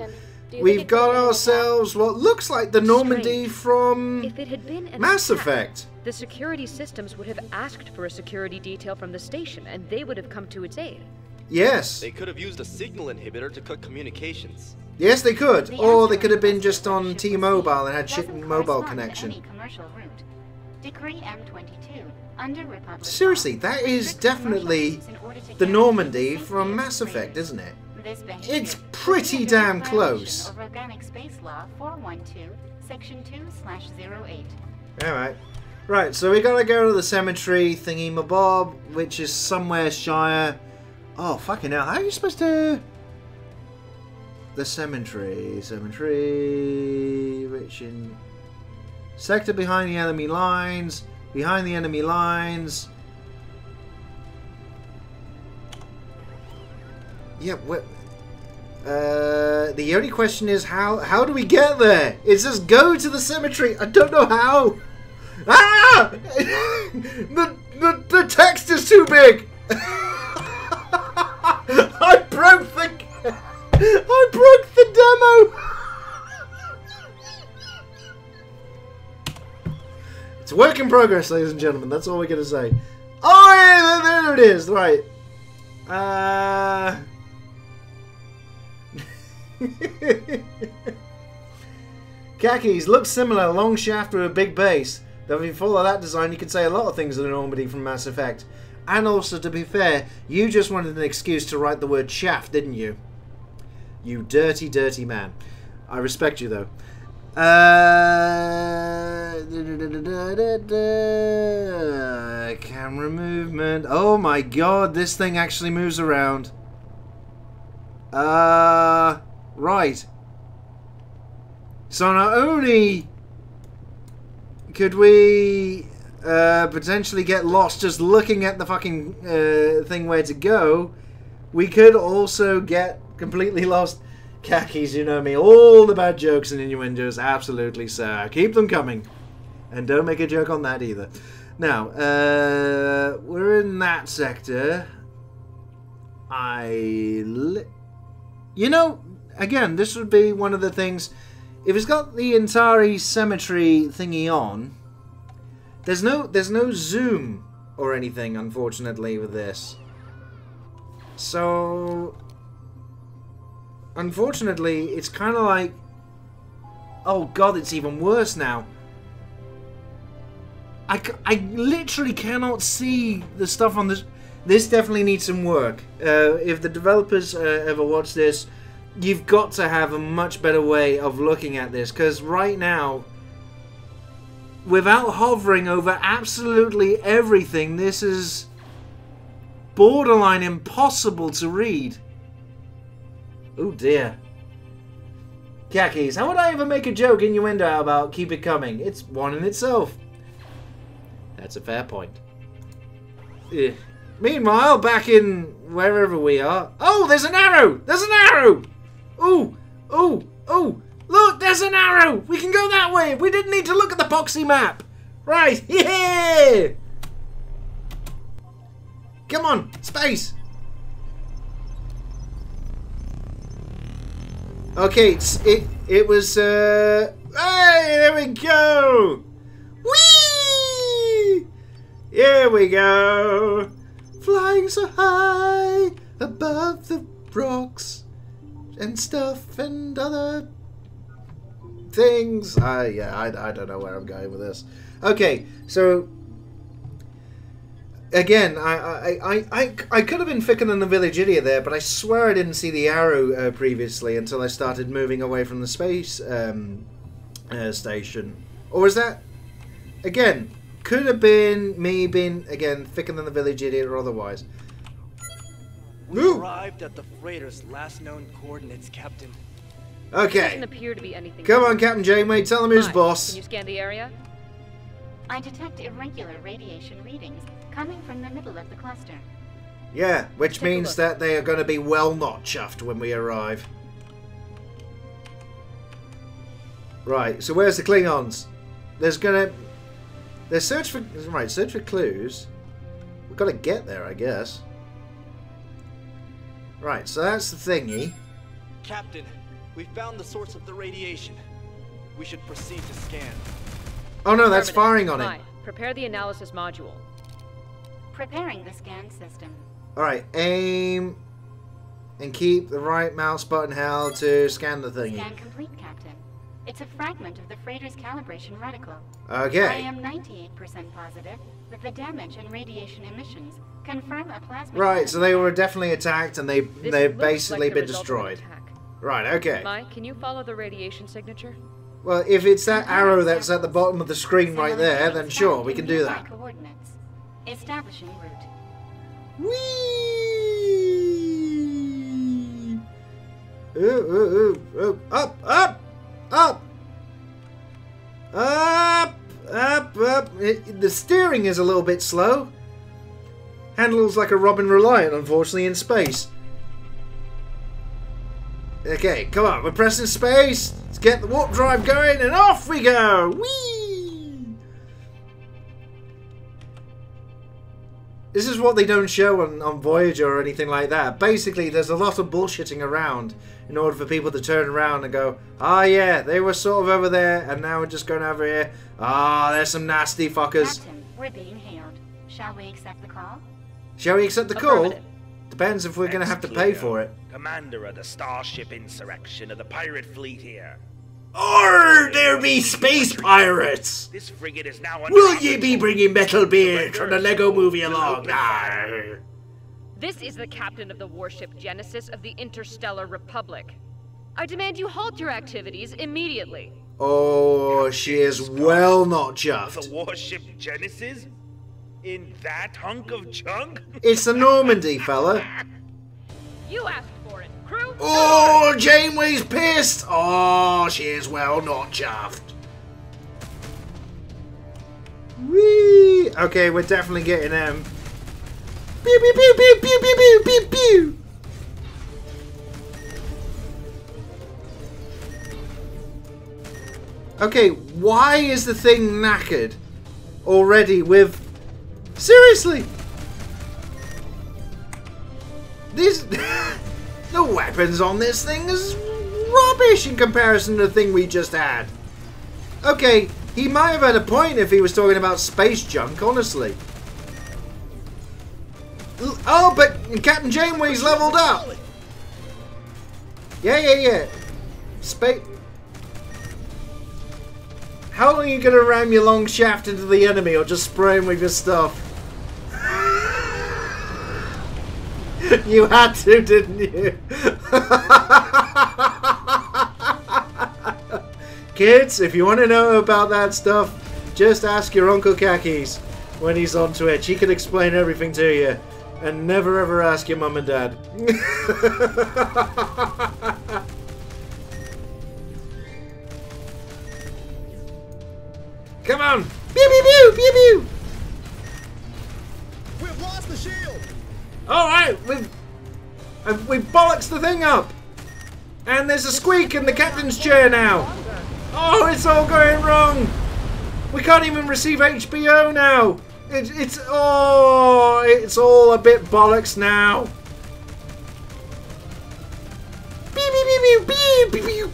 Speaker 1: We've got ourselves what looks like the Normandy from
Speaker 4: If it had been an
Speaker 1: Mass
Speaker 4: attack,
Speaker 1: Effect.
Speaker 4: the security systems would have asked for a security detail from the station, and they would have come to its aid.
Speaker 1: Yes.
Speaker 7: They could have used a signal inhibitor to cut communications.
Speaker 1: Yes, they could. Or they could have been just on T-Mobile and had shit mobile connection.
Speaker 6: Decree M22 under Republic.
Speaker 1: Seriously, that is definitely the Normandy from Mass Effect, isn't it? It's pretty damn close.
Speaker 6: Of Organic Space Law 412, Section 2/08.
Speaker 1: Alright. Right, so we gotta go to the cemetery thingy-mabob, which is somewhere Shire. Oh, fucking hell. How are you supposed to... The cemetery, which in... Sector behind the enemy lines, Yeah, what... the only question is how do we get there? It says go to the cemetery. I don't know how. Ah! the text is too big. I broke the demo. It's a work in progress, ladies and gentlemen. That's all we're gonna say. Oh, yeah, there it is. Right. Khakis looks similar, long shaft with a big base. Though if you follow that design, you can say a lot of things in the Normandy from Mass Effect. And also, to be fair, you just wanted an excuse to write the word shaft, didn't you? You dirty, dirty man. I respect you, though. Camera movement. Oh my god, this thing actually moves around. Right. So not only could we potentially get lost just looking at the fucking thing where to go, we could also get completely lost. Khakis, you know me. All the bad jokes and innuendos, absolutely, sir. Keep them coming. And don't make a joke on that either. Now, we're in that sector. You know, again, this would be one of the things. If it's got the Intari Cemetery thingy on, there's no zoom or anything, unfortunately, with this. So, unfortunately, it's kind of like, oh god, it's even worse now. I literally cannot see the stuff on this. This definitely needs some work. If the developers ever watch this, you've got to have a much better way of looking at this, because right now, without hovering over absolutely everything, this is borderline impossible to read. Oh dear. Khakis, how would I ever make a joke innuendo about keep it coming? It's one in itself. That's a fair point. Meanwhile, back in wherever we are... Oh, there's an arrow! There's an arrow! Ooh! Ooh! Ooh! Look, there's an arrow! We can go that way! We didn't need to look at the Poxy map! Right! Yeah! Come on! Space! Okay, it was... Hey! There we go! Whee! Here we go! Flying so high above the rocks and stuff and other things. Yeah, I don't know where I'm going with this. Okay, so again, I could have been thicker than the village idiot there, but I swear I didn't see the arrow previously until I started moving away from the space station. Or was that again? Could have been me being, again, thicker than the village idiot or otherwise.
Speaker 8: We arrived at the freighter's last known coordinates, Captain.
Speaker 1: Okay.
Speaker 4: Doesn't appear to be anything.
Speaker 1: Come on, Captain Janeway, tell him who's boss.
Speaker 4: Can you scan the area?
Speaker 6: I detect irregular radiation readings coming from the middle of the cluster.
Speaker 1: Yeah, which means that they are going to be well not chuffed when we arrive. Right, so where's the Klingons? There's gonna... There's search for... Right, search for clues. We've got to get there, I guess. Right, so that's the thingy.
Speaker 7: Captain, we found the source of the radiation. We should proceed to scan.
Speaker 1: Oh no, that's firing on it.
Speaker 4: Fine. Prepare the analysis module.
Speaker 6: Preparing the scan system.
Speaker 1: Alright, aim... And keep the right mouse button held to scan the thingy.
Speaker 6: Scan complete, Captain. It's a fragment of the freighter's calibration reticle.
Speaker 1: Okay.
Speaker 6: I am 98% positive that the damage and radiation emissions confirm a plasma...
Speaker 1: Right, so they were definitely attacked and they've basically
Speaker 4: like the
Speaker 1: been
Speaker 4: result of an
Speaker 1: destroyed.
Speaker 4: attack.
Speaker 1: Right, okay.
Speaker 4: Mike, can you follow the radiation signature?
Speaker 1: Well, if it's that arrow that's at the bottom of the screen right there, then sure, we can do that.
Speaker 6: Coordinates. Establishing route.
Speaker 1: Whee! Ooh. Up! Up! Up! The steering is a little bit slow. Handles like a Robin Reliant, unfortunately, in space. Okay, come on, we're pressing space. Let's get the warp drive going, and off we go! Whee! This is what they don't show on Voyager or anything like that. Basically, there's a lot of bullshitting around in order for people to turn around and go, ah, yeah, they were sort of over there, and now we're just going over here. Ah, there's some nasty fuckers.
Speaker 6: Captain, we're being hailed. Shall we accept the call?
Speaker 1: Shall we accept the call? Depends if we're going to have to pay for it.
Speaker 2: Commander of the Starship Insurrection of the pirate fleet here.
Speaker 1: Or there be space pirates!
Speaker 2: This frigate is now under...
Speaker 1: Will ye be bringing metal beer from the Lego movie along?
Speaker 4: This is the captain of the warship Genesis of the Interstellar Republic. I demand you halt your activities immediately.
Speaker 1: Oh, she is well not chuffed.
Speaker 2: The warship Genesis? In that hunk of junk?
Speaker 1: It's the Normandy, fella.
Speaker 4: You asked for it, crew.
Speaker 1: Oh, Janeway's pissed. Oh, she is well not chuffed. Whee! Okay, we're definitely getting them. Pew pew pew pew pew pew pew pew pew. Okay, why is the thing knackered already with Seriously! These... the weapons on this thing is rubbish in comparison to the thing we just had. Okay, he might have had a point if he was talking about space junk, honestly. Oh, but Captain Janeway's leveled up! Yeah. Space... How long are you going to ram your long shaft into the enemy or just spray him with your stuff? You had to, didn't you? Kids, if you want to know about that stuff, just ask your Uncle Khakis when he's on Twitch. He can explain everything to you. And never ever ask your mum and dad. Come on! Pew pew pew pew pew!
Speaker 9: We've lost the shield!
Speaker 1: Alright, we've bollocksed the thing up! And there's a squeak in the captain's chair now! Oh, it's all going wrong! We can't even receive HBO now! It's all a bit bollocks now! Beep beep beep beep beep beep beep.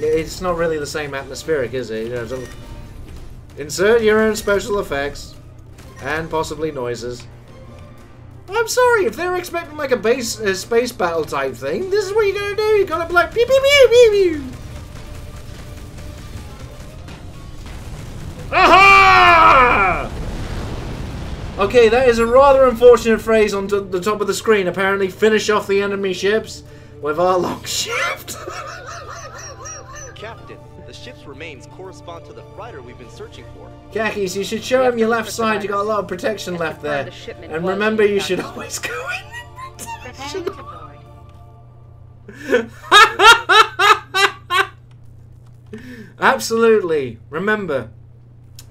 Speaker 1: It's not really the same atmospheric, is it? You know, insert your own special effects and possibly noises. I'm sorry if they're expecting like a space battle type thing. This is what you're gonna do. You gotta be like pew pew pew pew pew. Aha! Okay, that is a rather unfortunate phrase on the top of the screen. Apparently, finish off the enemy ships with our long shaft.
Speaker 7: Captain, the ship's remains correspond to the freighter we've been searching for.
Speaker 1: Khakis, you should show him your left side. You got a lot of protection left there. And remember, you should always go in protection. Absolutely. Remember,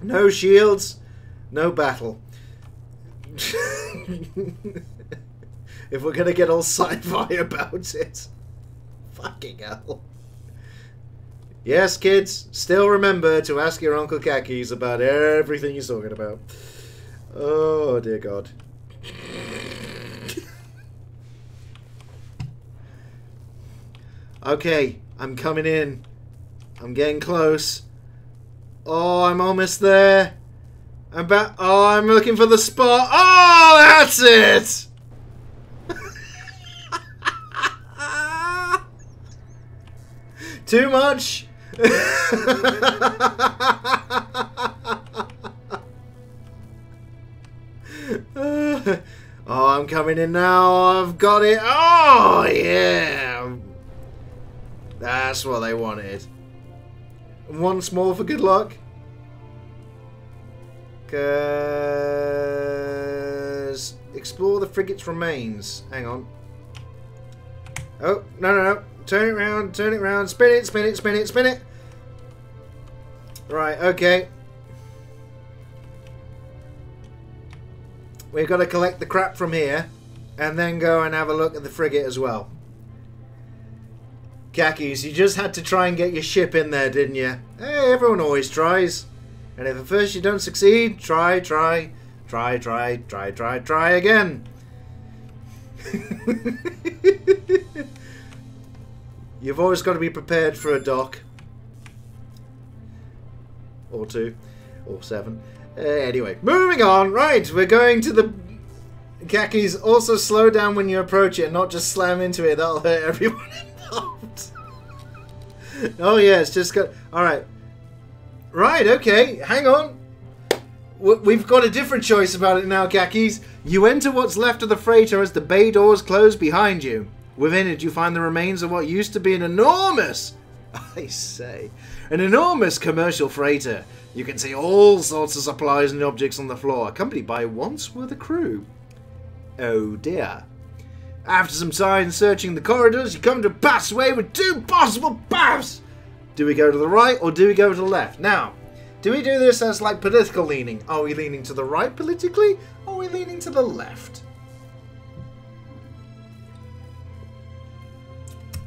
Speaker 1: no shields, no battle. If we're gonna get all sci-fi about it. Fucking hell. Yes, kids, still remember to ask your Uncle Khakis about everything he's talking about. Oh, dear God. Okay, I'm coming in. I'm getting close. Oh, I'm almost there. I'm looking for the spot. Oh, that's it! Too much? Oh, I'm coming in now. I've got it. Oh, yeah. That's what they wanted. Once more for good luck. Because explore the frigate's remains. Hang on. Oh, no. Turn it round, spin it, spin it, spin it, spin it. Right, okay. We've got to collect the crap from here and then go and have a look at the frigate as well. Khakis, you just had to try and get your ship in there, didn't you? Hey, everyone always tries. And if at first you don't succeed, try again. You've always got to be prepared for a dock. Or 2. Or 7. Anyway, moving on. Right, we're going to the... Khakis, also slow down when you approach it and not just slam into it. That'll hurt everyone involved. Oh yeah, it's just got... Alright. Right, okay. Hang on. We've got a different choice about it now, Khakis. You enter what's left of the freighter as the bay doors close behind you. Within it, you find the remains of what used to be an enormous, I say, an enormous commercial freighter. You can see all sorts of supplies and objects on the floor, accompanied by once were the crew. Oh dear. After some time searching the corridors, you come to a passageway with 2 possible paths. Do we go to the right or do we go to the left? Now, do we do this as like political leaning? Are we leaning to the right politically or are we leaning to the left?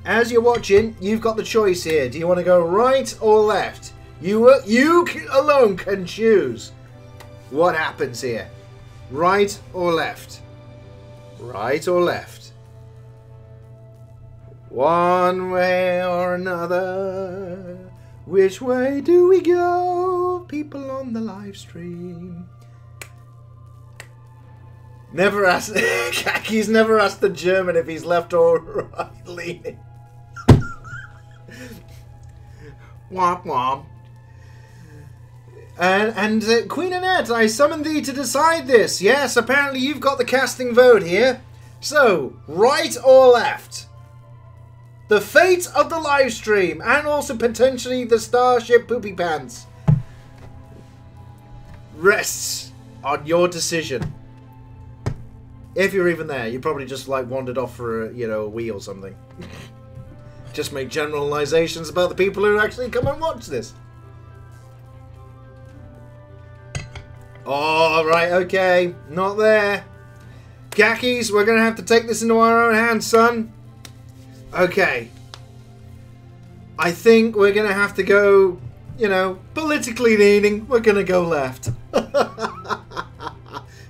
Speaker 1: as you're watching, you've got the choice here. Do you want to go right or left? You alone can choose what happens here. Right or left? Right or left? One way or another. Which way do we go? People on the live stream. Never asked. Kaki's never asked the German if he's left or right leaning. Womp womp. And Queen Annette, I summon thee to decide this. Yes, apparently you've got the casting vote here. So, right or left? The fate of the live stream, and also potentially the Starship Poopy Pants, rests on your decision. If you're even there, you probably just like wandered off for a wee or something. Just make generalizations about the people who actually come and watch this. All right, okay, not there. Khakis, we're gonna have to take this into our own hands, son. Okay. I think we're gonna have to go, politically leaning. We're gonna go left.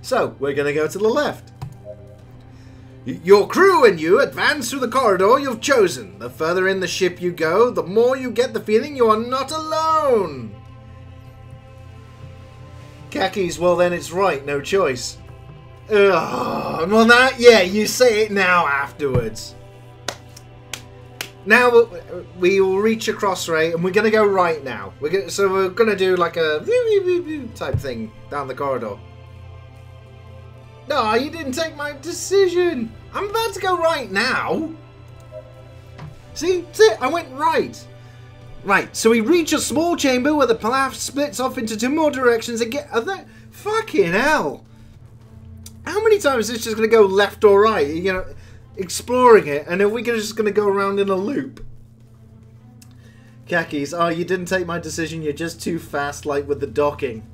Speaker 1: So, we're gonna go to the left. Your crew and you advance through the corridor you've chosen. The further in the ship you go, the more you get the feeling you are not alone. Khakis, well then it's right, no choice. Ugh, well that, yeah, you say it now afterwards. Now we will reach a crossroad and we're going to go right now. So we're going to do like a type thing down the corridor. No, you didn't take my decision. I'm about to go right now. See, I went right. Right, so we reach a small chamber where the path splits off into two more directions and get... Fucking hell. How many times is this just going to go left or right? Exploring it, and are we just going to go around in a loop? Khakis, oh, you didn't take my decision. You're just too fast, like with the docking.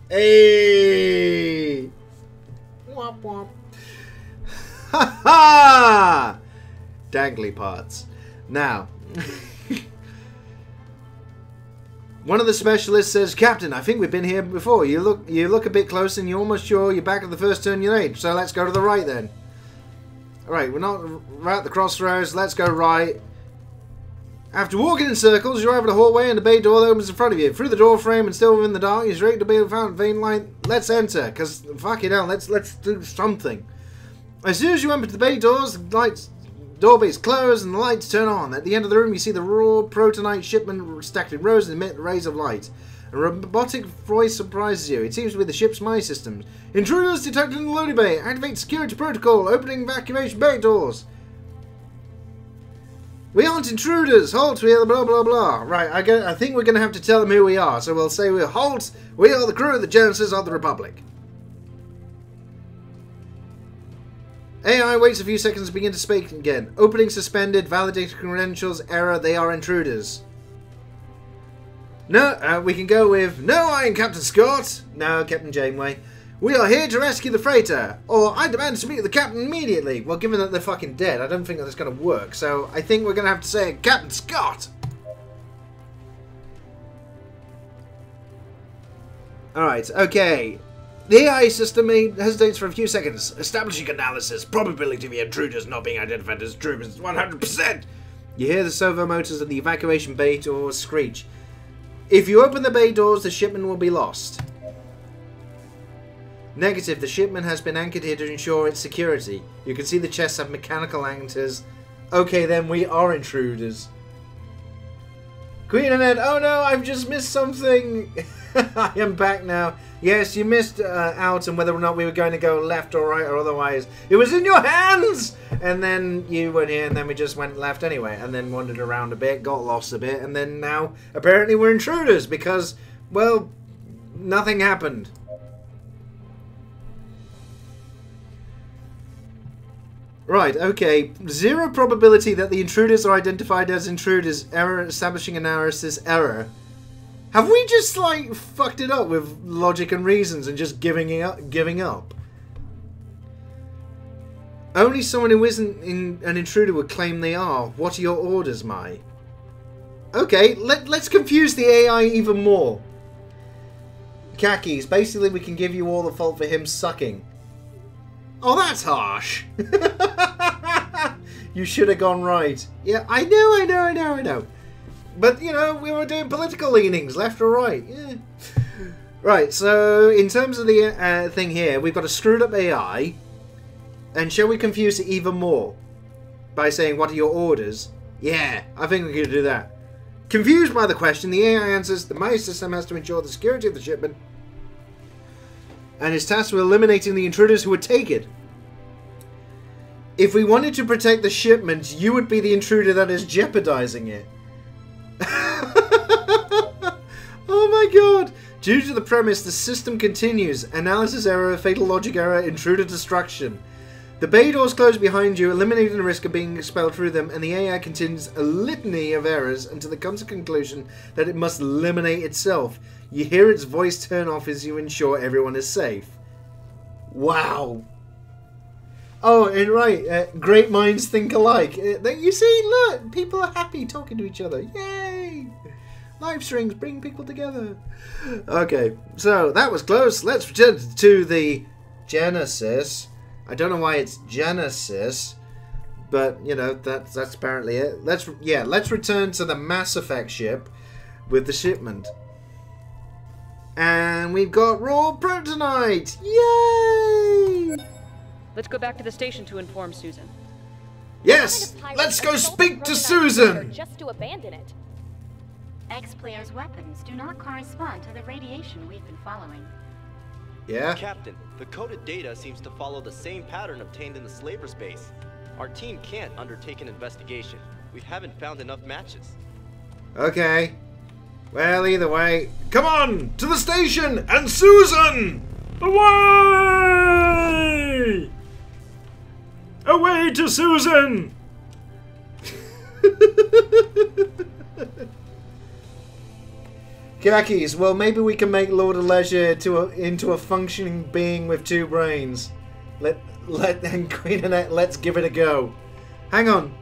Speaker 1: Hey! Womp womp. Ha ha! Dangly parts. Now... One of the specialists says, Captain, I think we've been here before. You look a bit close and you're almost sure you're back at the first turn you made. So let's go to the right then. Alright, we're at the crossroads. Let's go right. After walking in circles, you arrive at a hallway and the bay door opens in front of you. Through the door frame and still within the dark, you're ready to be found vein light. Let's enter, because fucking hell, let's do something. As soon as you enter the bay doors, the door bays close and the lights turn on. At the end of the room, you see the raw protonite shipment stacked in rows and emit rays of light. A robotic voice surprises you. It seems to be the ship's my systems. Intruders detected in the loading bay. Activate security protocol. Opening evacuation bay doors. We aren't intruders. Halt. We are blah blah blah. Right. I think we're going to have to tell them who we are. So we'll say we're halt. We are the crew of the Genesis of the Republic. AI waits a few seconds to begin to speak again. Opening suspended. Validated credentials. Error. They are intruders. No, we can go with, no, I am Captain Scott. No, Captain Janeway. We are here to rescue the freighter. Or, I demand to meet the captain immediately. Well, given that they're fucking dead, I don't think that's going to work. So, I think we're going to have to say, Captain Scott. Alright, okay. The AI system hesitates for a few seconds. Establishing analysis. Probability of the intruders not being identified as true is 100%. You hear the servo motors of the evacuation bay doors screech. If you open the bay doors, the shipment will be lost. Negative, the shipment has been anchored here to ensure its security. You can see the chests have mechanical anchors. Okay, then we are intruders. Queen Annette, oh no, I've just missed something. I am back now. Yes, you missed out on whether or not we were going to go left or right or otherwise. It was in your hands! And then you went here and then we just went left anyway. And then wandered around a bit, got lost a bit. And then now, apparently we're intruders because, well, nothing happened. Right, okay. 0 probability that the intruders are identified as intruders. Error, establishing analysis error. Have we just, like, fucked it up with logic and reasons and just giving up? Only someone who isn't an intruder would claim they are. What are your orders, Mai? Okay, let's confuse the AI even more. Khakis, basically we can give you all the fault for him sucking. Oh, that's harsh. You should have gone right. Yeah, I know. But, you know, we were doing political leanings, left or right. Yeah. Right, so in terms of the thing here, we've got a screwed up AI. And shall we confuse it even more? By saying, what are your orders? Yeah, I think we could do that. Confused by the question, the AI answers, the Mai system has to ensure the security of the shipment and is tasked with eliminating the intruders who would take it. If we wanted to protect the shipment, you would be the intruder that is jeopardizing it. Oh my god! Due to the premise, the system continues. Analysis error, fatal logic error, intruder destruction. The bay doors close behind you, eliminating the risk of being expelled through them, and the AI continues a litany of errors until it comes to the conclusion that it must eliminate itself. You hear its voice turn off as you ensure everyone is safe. Wow. Oh, and right, great minds think alike. You see, look, people are happy talking to each other. Yay! Live streams bring people together. Okay, so that was close. Let's return to the Genesis. I don't know why it's Genesis, but you know that's apparently it. Let's return to the Mass Effect ship with the shipment, and we've got raw protonite. Yay!
Speaker 4: Let's go back to the station to inform Susan.
Speaker 1: Yes, let's go speak to Susan.
Speaker 3: Just to abandon it.
Speaker 6: X-Player's weapons do not correspond to the radiation we've been following.
Speaker 1: Yeah?
Speaker 7: Captain, the coded data seems to follow the same pattern obtained in the slaver's base. Our team can't undertake an investigation. We haven't found enough matches.
Speaker 1: Okay. Well, either way, come on to the station and Susan!
Speaker 2: Away! Away to Susan!
Speaker 1: Khakis, well, maybe we can make Lord of Leisure into a functioning being with two brains. And Queen Annette, let's give it a go. Hang on.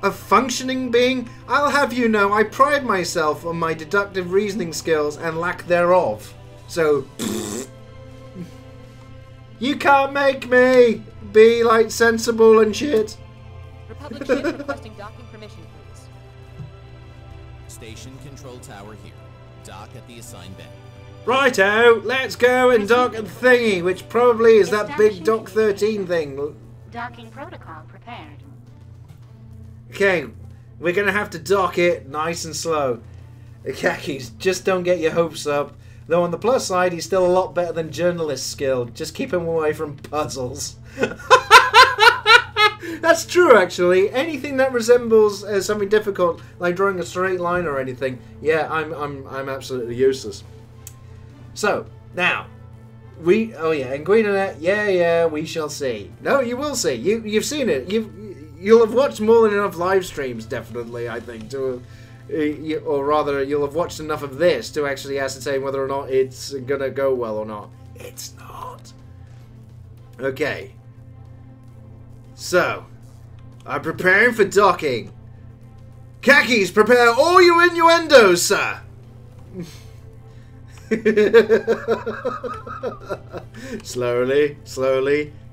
Speaker 1: A functioning being? I'll have you know, I pride myself on my deductive reasoning skills and lack thereof. So, you can't make me be, like, sensible and shit.
Speaker 4: Republic ship requesting docking permission, please.
Speaker 5: Station control tower here. Dock at the assigned bay.
Speaker 1: Righto, let's go and dock at the thingy, which probably is that big Dock 13 thing.
Speaker 6: Docking protocol prepared.
Speaker 1: Okay, we're going to have to dock it nice and slow. Khakis, just don't get your hopes up. Though on the plus side, he's still a lot better than journalist skill. Just keep him away from puzzles. That's true, actually. Anything that resembles something difficult, like drawing a straight line or anything, yeah, I'm absolutely useless. So now, oh yeah, and Queen Annette, yeah, we shall see. No, you will see. You've seen it. You'll have watched more than enough live streams, definitely. I think to, or rather, you'll have watched enough of this to actually ascertain whether or not it's gonna go well or not. It's not. Okay. So, I'm preparing for docking. Khakis, prepare all your innuendos, sir! Slowly.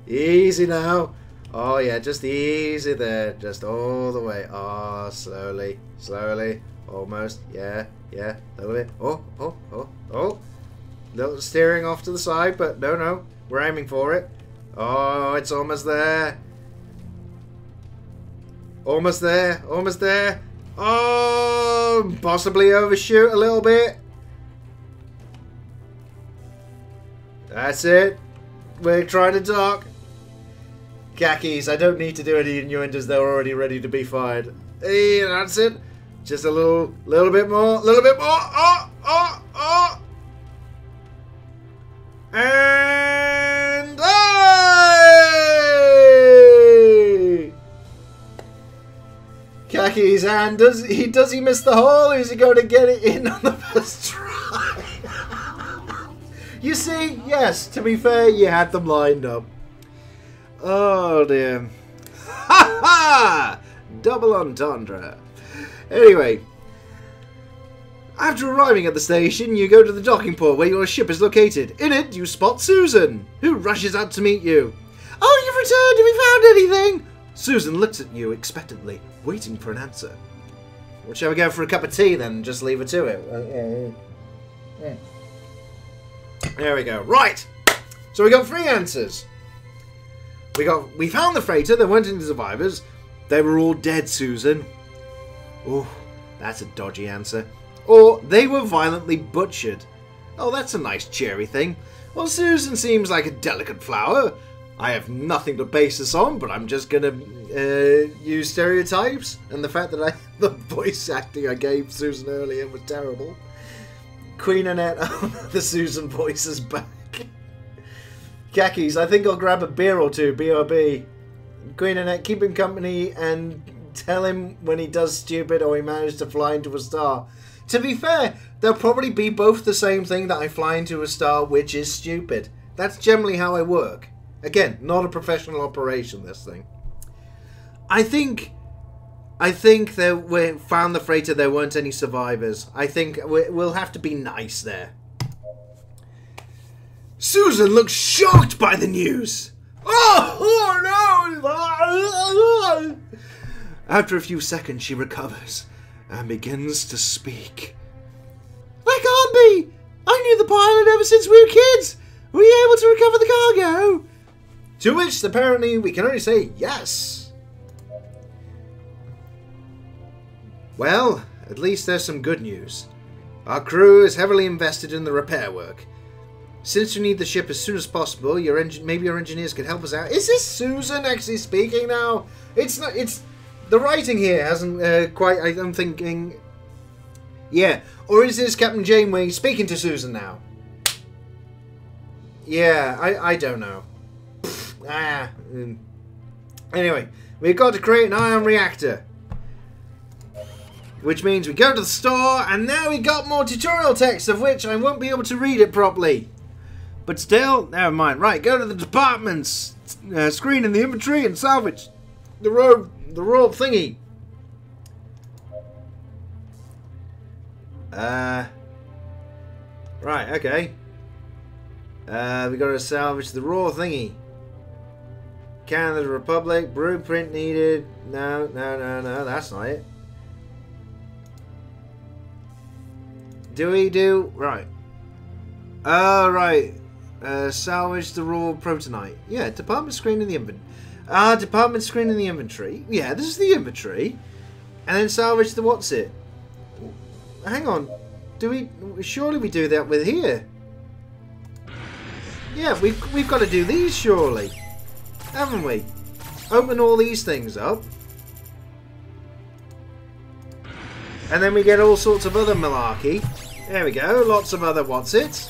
Speaker 1: Easy now. Oh yeah, just easy there. Just all the way. Oh, slowly. Almost. Yeah. A little bit. Oh. Little steering off to the side, but no. We're aiming for it. Oh, it's almost there. Almost there. Oh, possibly overshoot a little bit. That's it. We're trying to dock. Khakis, I don't need to do any innuendos. They're already ready to be fired. Hey, that's it. Just a little bit more. Oh. And hey! Khakis, and does he miss the hole? Or is he going to get it in on the first try? You see, yes, to be fair, you had them lined up. Oh dear. Ha ha! Double entendre. Anyway, after arriving at the station, you go to the docking port where your ship is located. In it, you spot Susan, who rushes out to meet you. Oh, you've returned! Have you found anything? Susan looks at you expectantly, waiting for an answer. Well, shall we go for a cup of tea then and just leave her to it? Yeah. There we go. Right! So we got 3 answers. We found the freighter, there weren't any survivors. They were all dead, Susan. Oh, that's a dodgy answer. Or they were violently butchered. Oh, that's a nice cheery thing. Well, Susan seems like a delicate flower. I have nothing to base this on, but I'm just gonna use stereotypes. And the fact that the voice acting I gave Susan earlier was terrible. Queen Annette, oh, the Susan voice is back. Khakis, I think I'll grab a beer or two, BRB. Queen Annette, keep him company and tell him when he does stupid or he managed to fly into a star. To be fair, they'll probably be both the same thing, that I fly into a star, which is stupid. That's generally how I work. Again, not a professional operation, this thing. I think that we found the freighter, there weren't any survivors. I think we'll have to be nice there. Susan looks shocked by the news. Oh no! After a few seconds, she recovers and begins to speak. That can't be! I knew the pilot ever since we were kids! Were you able to recover the cargo? To which, apparently, we can only say yes. Well, at least there's some good news. Our crew is heavily invested in the repair work. Since we need the ship as soon as possible, maybe your engineers could help us out. Is this Susan actually speaking now? It's not. It's the writing here hasn't quite. I'm thinking. Yeah, or is this Captain Janeway speaking to Susan now? Yeah, I don't know. Anyway, we've got to create an ion reactor. Which means we go to the store, and now we got more tutorial text, of which I won't be able to read it properly. But still, never mind. Right, go to the departments, screen in the inventory, and salvage the raw thingy. Right, okay. We got to salvage the raw thingy. Canada Republic, blueprint needed. No, that's not it. Do we do... Right. Right. Salvage the raw protonite. Yeah, department screen in the inventory. Department screen in the inventory. Yeah, this is the inventory. And then salvage the what's it? Hang on. Do we... Surely we do that with here. Yeah, we've got to do these, surely. Haven't we? Open all these things up. And then we get all sorts of other malarkey. There we go. Lots of other what's it.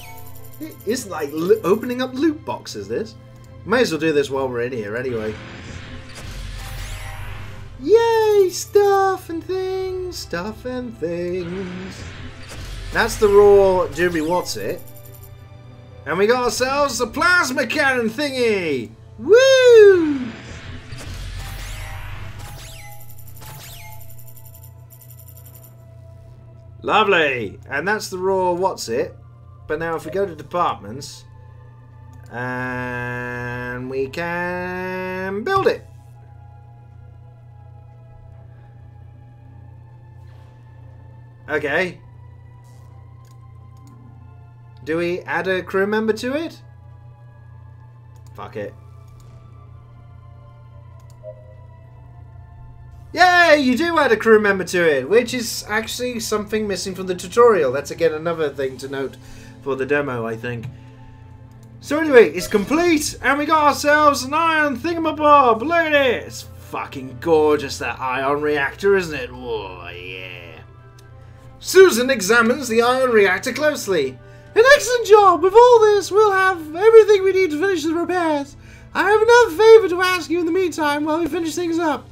Speaker 1: It is like opening up loot boxes, this. May as well do this while we're in here anyway. Yay! Stuff and things. Stuff and things. That's the raw doobie what's it. And we got ourselves the plasma cannon thingy. Woo! Lovely! And that's the raw what's it. But now if we go to departments, and we can build it. Okay. Do we add a crew member to it? Fuck it. Yay! You do add a crew member to it, which is actually something missing from the tutorial. That's again another thing to note for the demo, I think. So anyway, it's complete, and we got ourselves an ion thingamabob. Look at it! It's fucking gorgeous, that ion reactor, isn't it? Whoa, yeah. Susan examines the ion reactor closely. An excellent job! With all this, we'll have everything we need to finish the repairs. I have another favour to ask you in the meantime while we finish things up.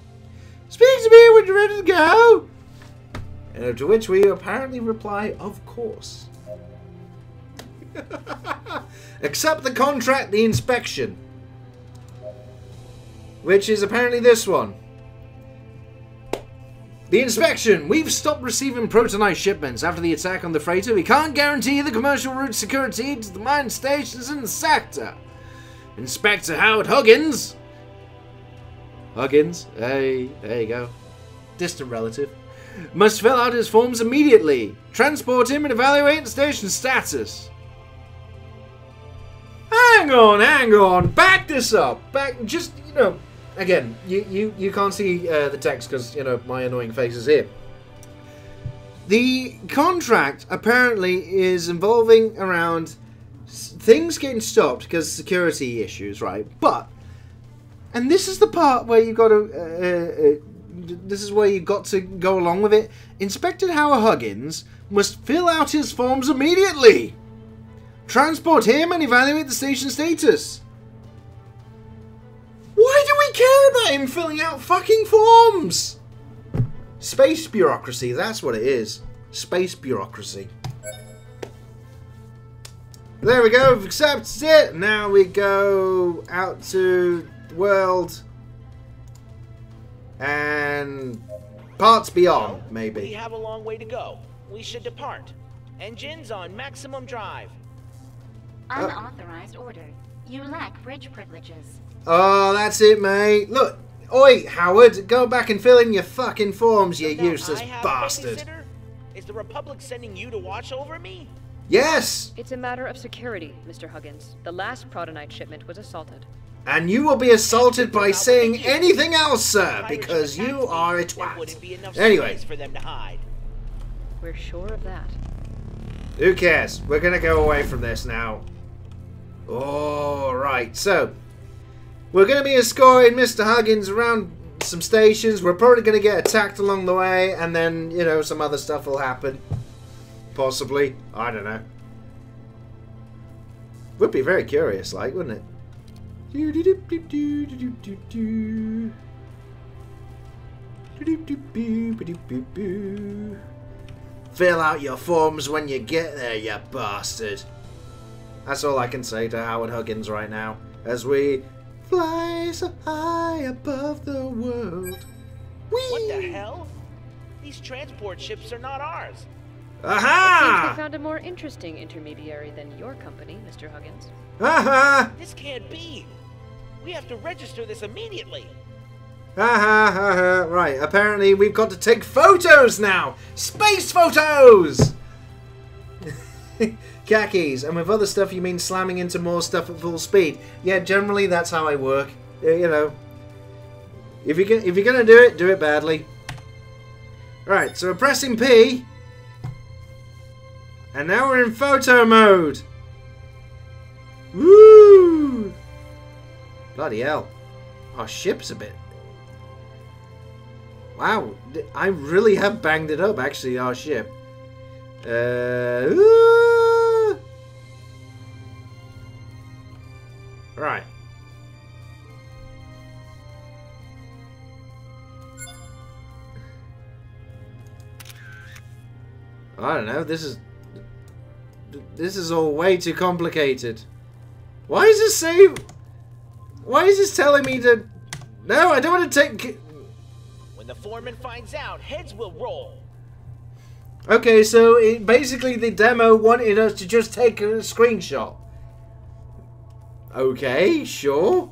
Speaker 1: Speak to me when you're ready to go! To which we apparently reply, of course. Accept the contract, the inspection. Which is apparently this one. The inspection. We've stopped receiving protonite shipments after the attack on the freighter. We can't guarantee the commercial route security to the mine stations in the sector. Inspector Howard Huggins. Huggins? Hey, there you go. Distant relative. Must fill out his forms immediately. Transport him and evaluate the station status. Hang on. Back this up. Just, you know, again, you can't see the text because, you know, my annoying face is here. The contract apparently is involving around things getting stopped because of security issues, right? But, and this is the part where you've got to, this is where you've got to go along with it. Inspector Howard Huggins must fill out his forms immediately. Transport him and evaluate the station status. Why do we care about him filling out fucking forms? Space bureaucracy, that's what it is. Space bureaucracy. There we go, we've accepted it. Now we go out to the world. And parts beyond, maybe.
Speaker 9: We have a long way to go. We should depart. Engines on maximum drive.
Speaker 6: Unauthorized order. You lack bridge privileges.
Speaker 1: Oh, that's it, mate. Look, oi, Howard, go back and fill in your fucking forms, you useless bastard.
Speaker 9: Is the Republic sending you to watch over me?
Speaker 1: Yes!
Speaker 4: It's a matter of security, Mr. Huggins. The last protonite shipment was assaulted.
Speaker 1: And you will be assaulted by saying anything else, sir, because you are a twat. Anyway.
Speaker 9: For them to hide.
Speaker 4: We're sure of that.
Speaker 1: Who cares? We're going to go away from this now. Alright, so we're going to be escorting Mr. Huggins around some stations. We're probably going to get attacked along the way, and then, you know, some other stuff will happen. Possibly. I don't know. Would be very curious, like, wouldn't it? Fill out your forms when you get there, you bastard. That's all I can say to Howard Huggins right now, as we fly so high above the world. Whee!
Speaker 9: What the hell? These transport ships are not ours.
Speaker 1: Aha!
Speaker 4: It seems we found a more interesting intermediary than your company, Mr. Huggins.
Speaker 1: Aha!
Speaker 9: This can't be. We have to register this immediately.
Speaker 1: Right, apparently we've got to take photos now! Space photos! Khakis, and with other stuff you mean slamming into more stuff at full speed. Yeah, generally that's how I work. You know, if you're gonna do it badly. Right, so we're pressing P. And now we're in photo mode. Woo! Bloody hell. Our ship's a bit... Wow, I really have banged it up, actually, our ship. Right. I don't know, this is all way too complicated. Why is this saying... Why is this telling me to... No, I don't want to take...
Speaker 9: When the foreman finds out, heads will roll.
Speaker 1: Okay, so basically the demo wanted us to just take a screenshot. Okay, sure.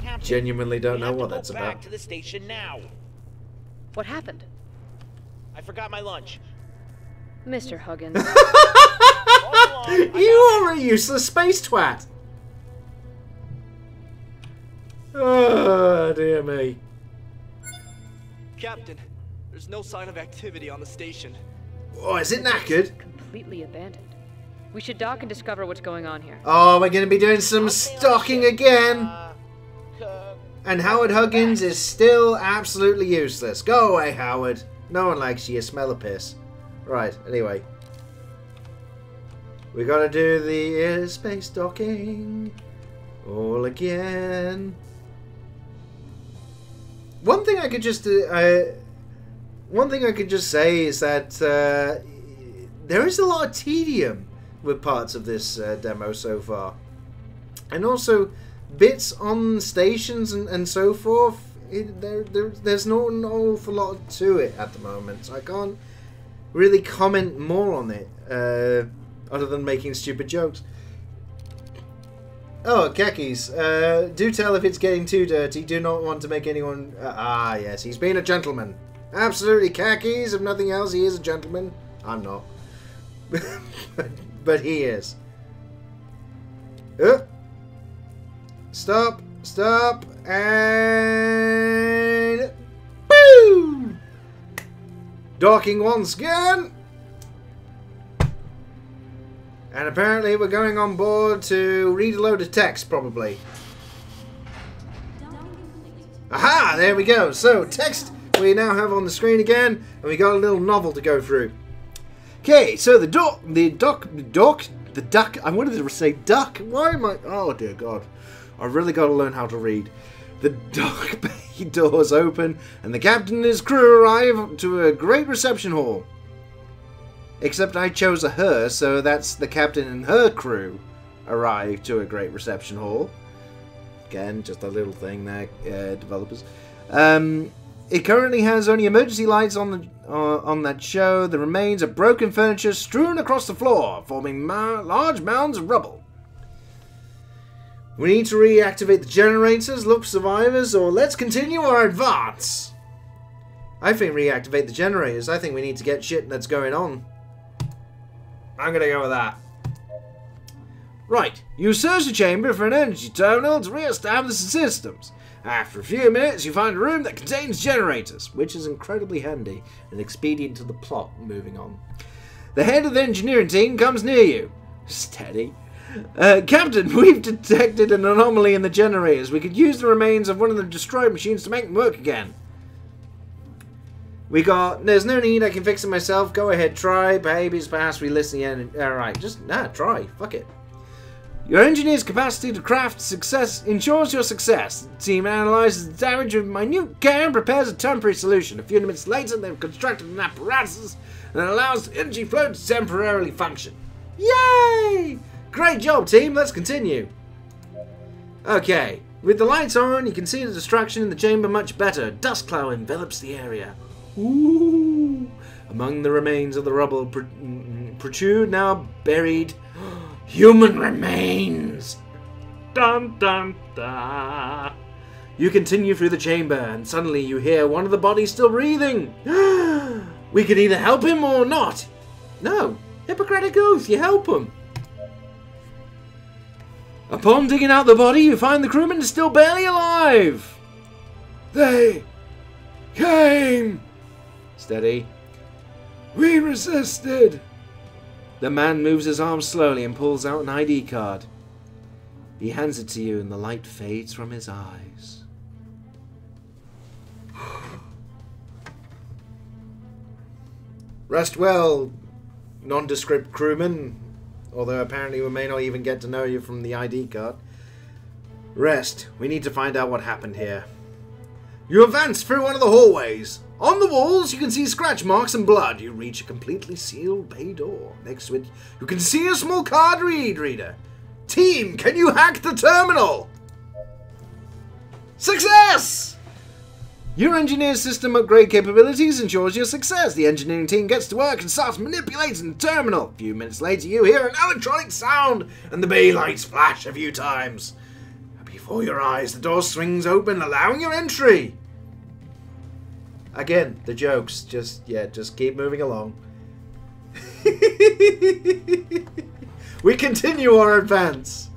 Speaker 9: Captain,
Speaker 1: Genuinely don't know what
Speaker 9: go
Speaker 1: that's
Speaker 9: back
Speaker 1: about.
Speaker 9: to the station now.
Speaker 4: What happened?
Speaker 9: I forgot my lunch.
Speaker 4: Mr. Huggins.
Speaker 1: You are a useless space twat. Oh, dear me.
Speaker 8: Captain, there's no sign of activity on the station.
Speaker 1: Oh, is it knackered?
Speaker 4: Completely abandoned. We should dock and discover what's going on here.
Speaker 1: Oh, we're going to be doing some stalking again. And Howard Huggins is still absolutely useless. Go away, Howard. No one likes you. You smell of piss. Right, anyway. We gotta do the airspace docking all again. One thing I could just say is that there is a lot of tedium with parts of this demo so far. And also, bits on stations and so forth, there's not an awful lot to it at the moment. So I can't really comment more on it, other than making stupid jokes. Oh, khakis. Do tell if it's getting too dirty. Do not want to make anyone... yes, he's been a gentleman. Absolutely, khakis. If nothing else, he is a gentleman. I'm not. But he is. Stop. Stop. And... boom! Docking once again. And apparently we're going on board to read a load of text, probably. Aha! There we go. So, text we now have on the screen again, and we got a little novel to go through. Okay, so the duck, I wanted to say duck. Why am I, oh dear God. I've really got to learn how to read. The dock bay doors open, and the captain and his crew arrive to a great reception hall. Except I chose a her, so that's the captain and her crew arrive to a great reception hall. Again, just a little thing there, developers. It currently has only emergency lights on that show. The remains of broken furniture strewn across the floor, forming large mounds of rubble. We need to reactivate the generators, look for survivors, or let's continue our advance. I think reactivate the generators. I think we need to get shit that's going on. I'm gonna go with that. Right, you search the chamber for an energy terminal to re-establish the systems. After a few minutes, you find a room that contains generators, which is incredibly handy and expedient to the plot moving on. The head of the engineering team comes near you. Steady. Captain, we've detected an anomaly in the generators. We could use the remains of one of the destroyed machines to make them work again. We got, there's no need, I can fix it myself. Go ahead, try. Babies, perhaps we listen again. Alright, just, try. Fuck it. Your engineer's capacity to craft success ensures your success. The team analyzes the damage with minute care and prepares a temporary solution. A few minutes later, they've constructed an apparatus that allows the energy flow to temporarily function. Yay! Great job, team. Let's continue. Okay. With the lights on, you can see the destruction in the chamber much better. Dust cloud envelops the area. Ooh. Among the remains of the rubble protrude now buried human remains. Dun dun dun. You continue through the chamber, and suddenly you hear one of the bodies still breathing. We can either help him or not. No. Hippocratic oath, you help him. Upon digging out the body, you find the crewman is still barely alive. They came. Steady. We resisted. The man moves his arm slowly and pulls out an ID card. He hands it to you and the light fades from his eyes. Rest well, nondescript crewman. Although apparently we may not even get to know you from the ID card. Rest. We need to find out what happened here. You advance through one of the hallways. On the walls, you can see scratch marks and blood. You reach a completely sealed bay door. Next to it, you can see a small card reader. Team, can you hack the terminal? Success! Your engineer's system upgrade capabilities ensures your success. The engineering team gets to work and starts manipulating the terminal. A few minutes later, you hear an electronic sound and the bay lights flash a few times. Before your eyes, the door swings open, allowing your entry. Again, the jokes. Just keep moving along. We continue our advance.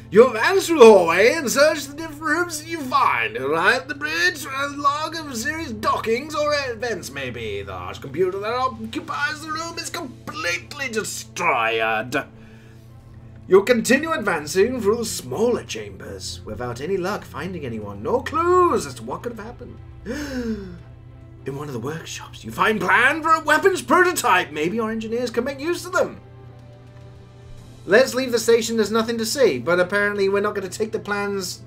Speaker 1: You advance through the hallway and search the different rooms that you find. Arrive at the bridge where a log of serious dockings or events may be. The large computer that occupies the room is completely destroyed. You'll continue advancing through the smaller chambers without any luck finding anyone. No clues as to what could have happened. In one of the workshops, you find plans for a weapons prototype. Maybe our engineers can make use of them. Let's leave the station, there's nothing to see, but apparently we're not going to take the plans.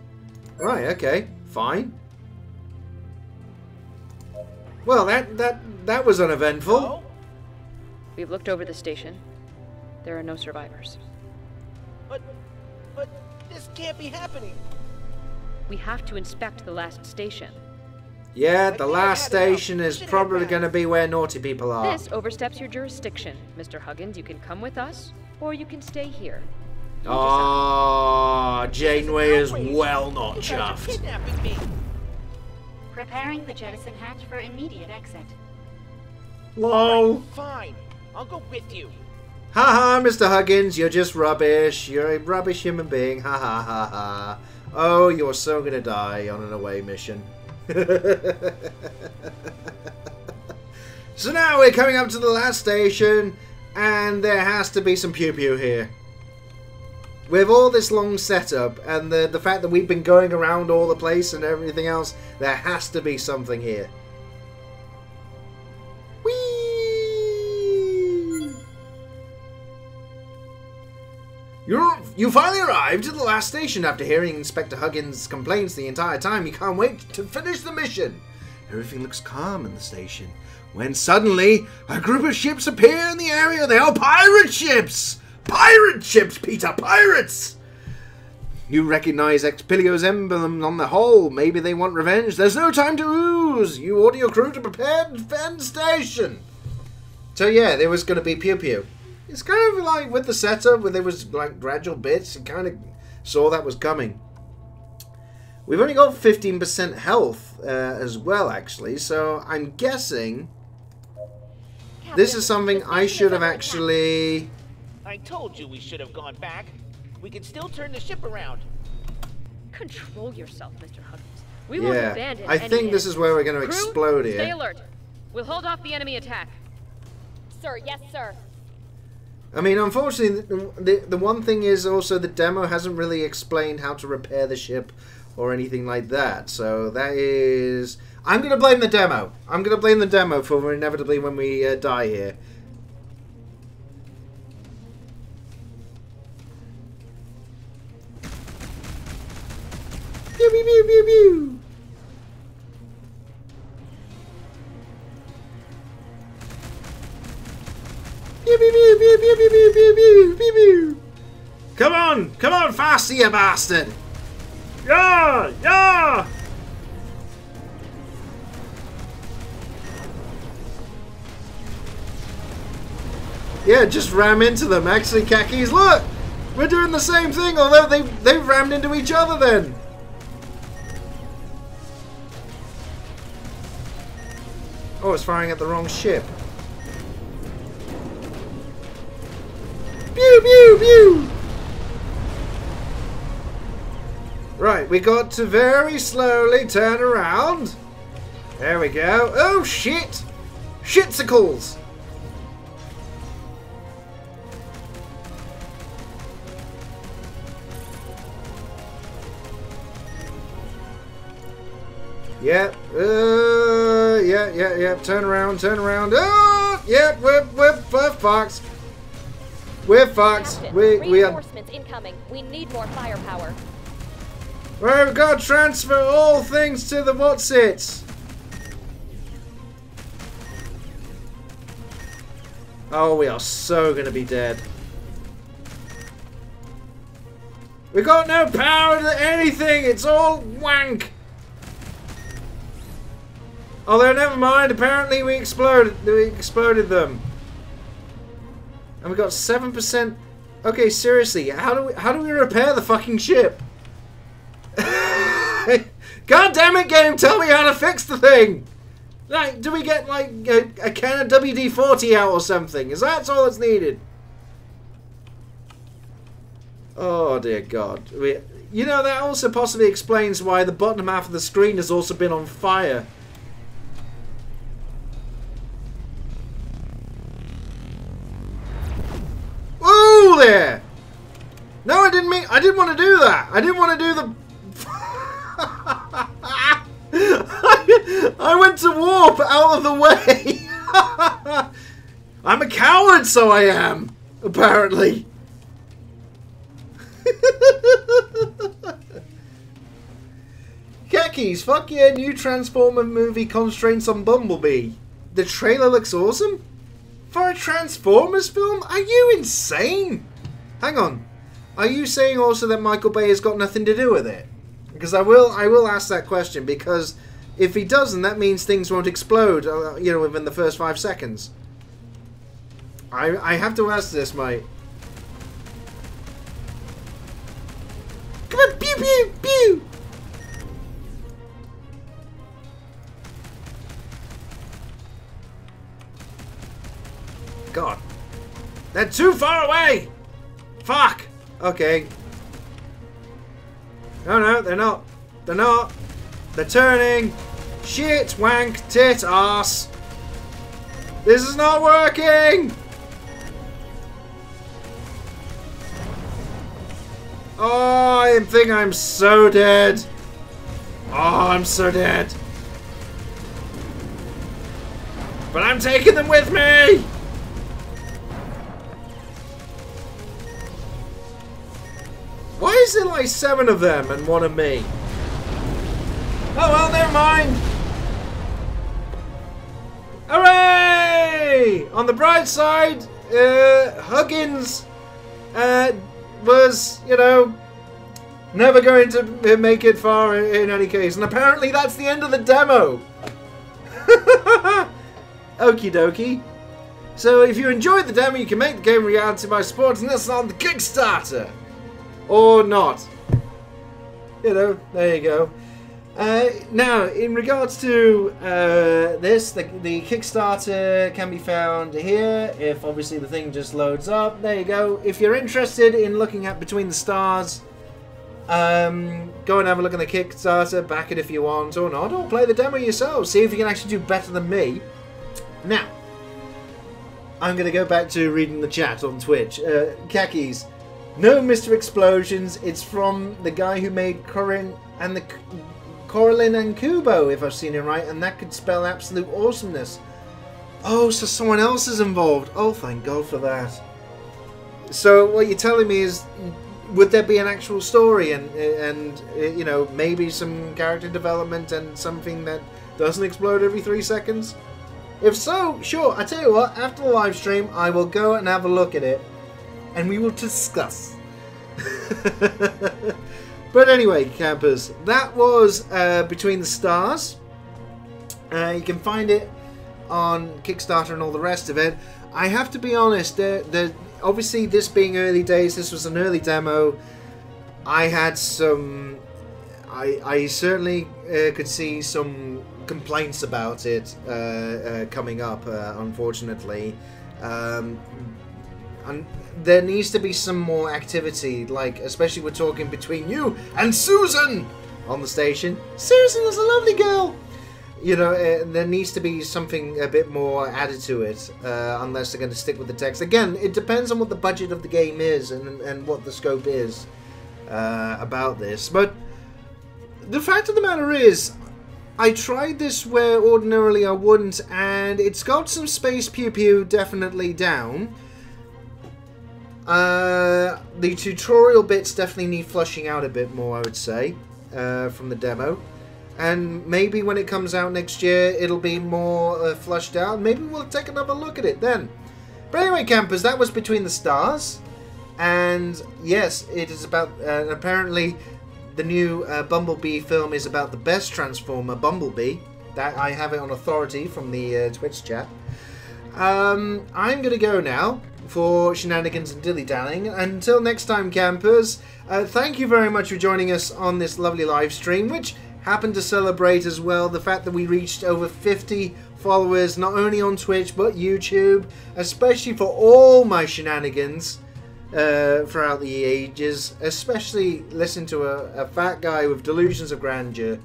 Speaker 1: Right, okay, fine. Well, that was uneventful.
Speaker 4: We've looked over the station. There are no survivors.
Speaker 9: But But this can't be happening.
Speaker 4: We have to inspect the last station.
Speaker 1: Yeah, the last station is probably going to be where naughty people are.
Speaker 4: This oversteps your jurisdiction, Mr. Huggins. You can come with us, or you can stay here.
Speaker 1: Oh, Janeway is well not chuffed.
Speaker 9: Kidnapping me.
Speaker 6: Preparing the jettison hatch for immediate exit.
Speaker 1: Lol.
Speaker 9: Fine. I'll go with you.
Speaker 1: Haha, Mr. Huggins, you're just rubbish. You're a rubbish human being. Ha ha ha ha. Oh, you're so gonna die on an away mission. So now we're coming up to the last station, and there has to be some pew-pew here. With all this long setup, and the fact that we've been going around all the place and everything else, there has to be something here. Whee! You finally arrived at the last station after hearing Inspector Huggins' complaints the entire time. You can't wait to finish the mission. Everything looks calm in the station, when suddenly a group of ships appear in the area. They are pirate ships! Pirate ships, Peter! Pirates! You recognize Expelio's emblem on the hull. Maybe they want revenge. There's no time to ooze. You order your crew to prepare to defend station. So yeah, there was going to be pew-pew. It's kind of like with the setup, where there was like gradual bits, you kind of saw that was coming. We've only got 15% health as well, actually, so I'm guessing this is something I should have actually...
Speaker 9: I told you we should have gone back. We can still turn the ship around.
Speaker 4: Control yourself, Mr. Huggins. We won't abandon
Speaker 1: I think this is where we're going to explode here.
Speaker 4: Stay alert. We'll hold off the enemy attack.
Speaker 3: Sir, yes, sir.
Speaker 1: I mean, unfortunately, the one thing is also the demo hasn't really explained how to repair the ship or anything like that. So that is... I'm going to blame the demo. I'm going to blame the demo for inevitably when we die here. Pew, pew, pew, pew, pew. Pew, pew, pew, pew, pew, pew, pew, pew, pew, pew. Come on, faster, you bastard!
Speaker 2: Yeah, yeah.
Speaker 1: Yeah, just ram into them. Actually, khakis, look! We're doing the same thing, although they've rammed into each other then. Oh, it's firing at the wrong ship. Pew, pew, pew! Right, we got to very slowly turn around. There we go. Oh, shit! Shitsicles! Yep. Yeah. Turn around. Oh, yep. We're fucked. We're fucked.
Speaker 3: Captain,
Speaker 1: We are.
Speaker 3: reinforcements incoming. We need more firepower.
Speaker 1: Right, we've got to transfer all things to the what's-its. Oh, we are so gonna be dead. We got no power to anything. It's all wank. Although, never mind. Apparently, we exploded them, and we got 7%. Okay, seriously, how do we repair the fucking ship? God damn it, game! Tell me how to fix the thing. Like, do we get like a can of WD-40 out or something? Is that all that's needed? Oh dear God! You know, that also possibly explains why the bottom half of the screen has also been on fire. Ooh, there! No, I didn't mean. I didn't want to do that. I didn't want to do the. I went to warp out of the way. I'm a coward, so I am. Apparently. Khakis, fuck yeah, new Transformer movie constraints on Bumblebee. The trailer looks awesome. For a Transformers film? Are you insane? Hang on. are you saying also that Michael Bay has got nothing to do with it? Because I will ask that question, because if he doesn't, that means things won't explode, you know, within the first 5 seconds. I have to ask this, mate. Come on, pew pew pew! God. They're too far away! Fuck! Okay. No, they're not. They're not. They're turning. Shit, wank, tit, arse. This is not working! Oh, I think I'm so dead. Oh, I'm so dead. But I'm taking them with me! Why is there like 7 of them and 1 of me? Oh well, never mind. Hooray! On the bright side, Huggins was, you know, never going to make it far in any case. And apparently that's the end of the demo. Okie dokie. So if you enjoyed the demo, you can make the game a reality by supporting us on the Kickstarter. Or not. You know, there you go. Now, in regards to this, the Kickstarter can be found here. If obviously the thing just loads up, there you go. If you're interested in looking at Between the Stars, go and have a look at the Kickstarter, back it if you want or not, or play the demo yourself. See if you can actually do better than me. Now, I'm going to go back to reading the chat on Twitch. Khakis. No Mr. Explosions. It's from the guy who made Corin and Kubo, if I've seen it right, and that could spell absolute awesomeness. Oh, so someone else is involved. Oh, thank God for that. So what you're telling me is, would there be an actual story and you know, maybe some character development and something that doesn't explode every 3 seconds? If so, sure. I tell you what, after the live stream, I will go and have a look at it. And we will discuss. But anyway, campers, that was Between the Stars. You can find it on Kickstarter and all the rest of it. I have to be honest, obviously this being early days, this was an early demo. I had some... I certainly could see some complaints about it coming up, unfortunately. And there needs to be some more activity, like, especially we're talking between you and Susan on the station. Susan is a lovely girl! You know, there needs to be something a bit more added to it, unless they're going to stick with the text. Again, it depends on what the budget of the game is and what the scope is about this. But the fact of the matter is, I tried this where ordinarily I wouldn't, and it's got some space pew-pew definitely down. The tutorial bits definitely need flushing out a bit more, I would say, from the demo. And maybe when it comes out next year, it'll be more flushed out. Maybe we'll take another look at it then. But anyway, campers, that was Between the Stars. And yes, it is about, apparently, the new Bumblebee film is about the best Transformer, Bumblebee. That I have it on authority from the Twitch chat. I'm going to go now for shenanigans and dilly-dallying. Until next time, campers, thank you very much for joining us on this lovely live stream, which happened to celebrate as well the fact that we reached over 50 followers, not only on Twitch but YouTube, especially for all my shenanigans throughout the ages. Especially listen to a fat guy with delusions of grandeur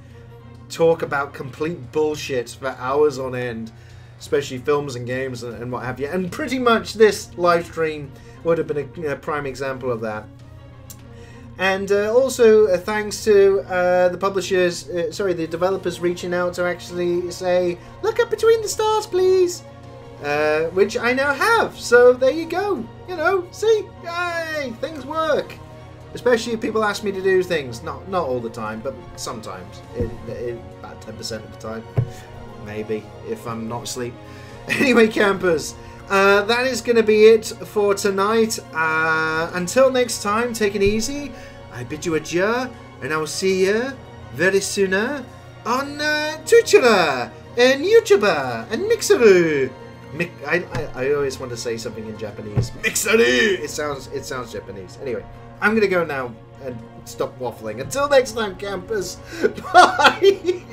Speaker 1: talk about complete bullshit for hours on end. Especially films and games and what have you. And pretty much this live stream would have been a prime example of that. And also thanks to the publishers, the developers reaching out to actually say, look up Between the Stars, please. Which I now have. So there you go. You know, see? Yay! Things work. Especially if people ask me to do things. Not all the time, but sometimes. About 10% of the time. Maybe, if I'm not asleep. Anyway, campers, that is going to be it for tonight. Until next time, take it easy. I bid you adieu, and I will see you very sooner on Twitcher and YouTuber and Mixeru. I always want to say something in Japanese. Mixeru. It sounds Japanese. Anyway, I'm gonna go now and stop waffling. Until next time, campers. Bye.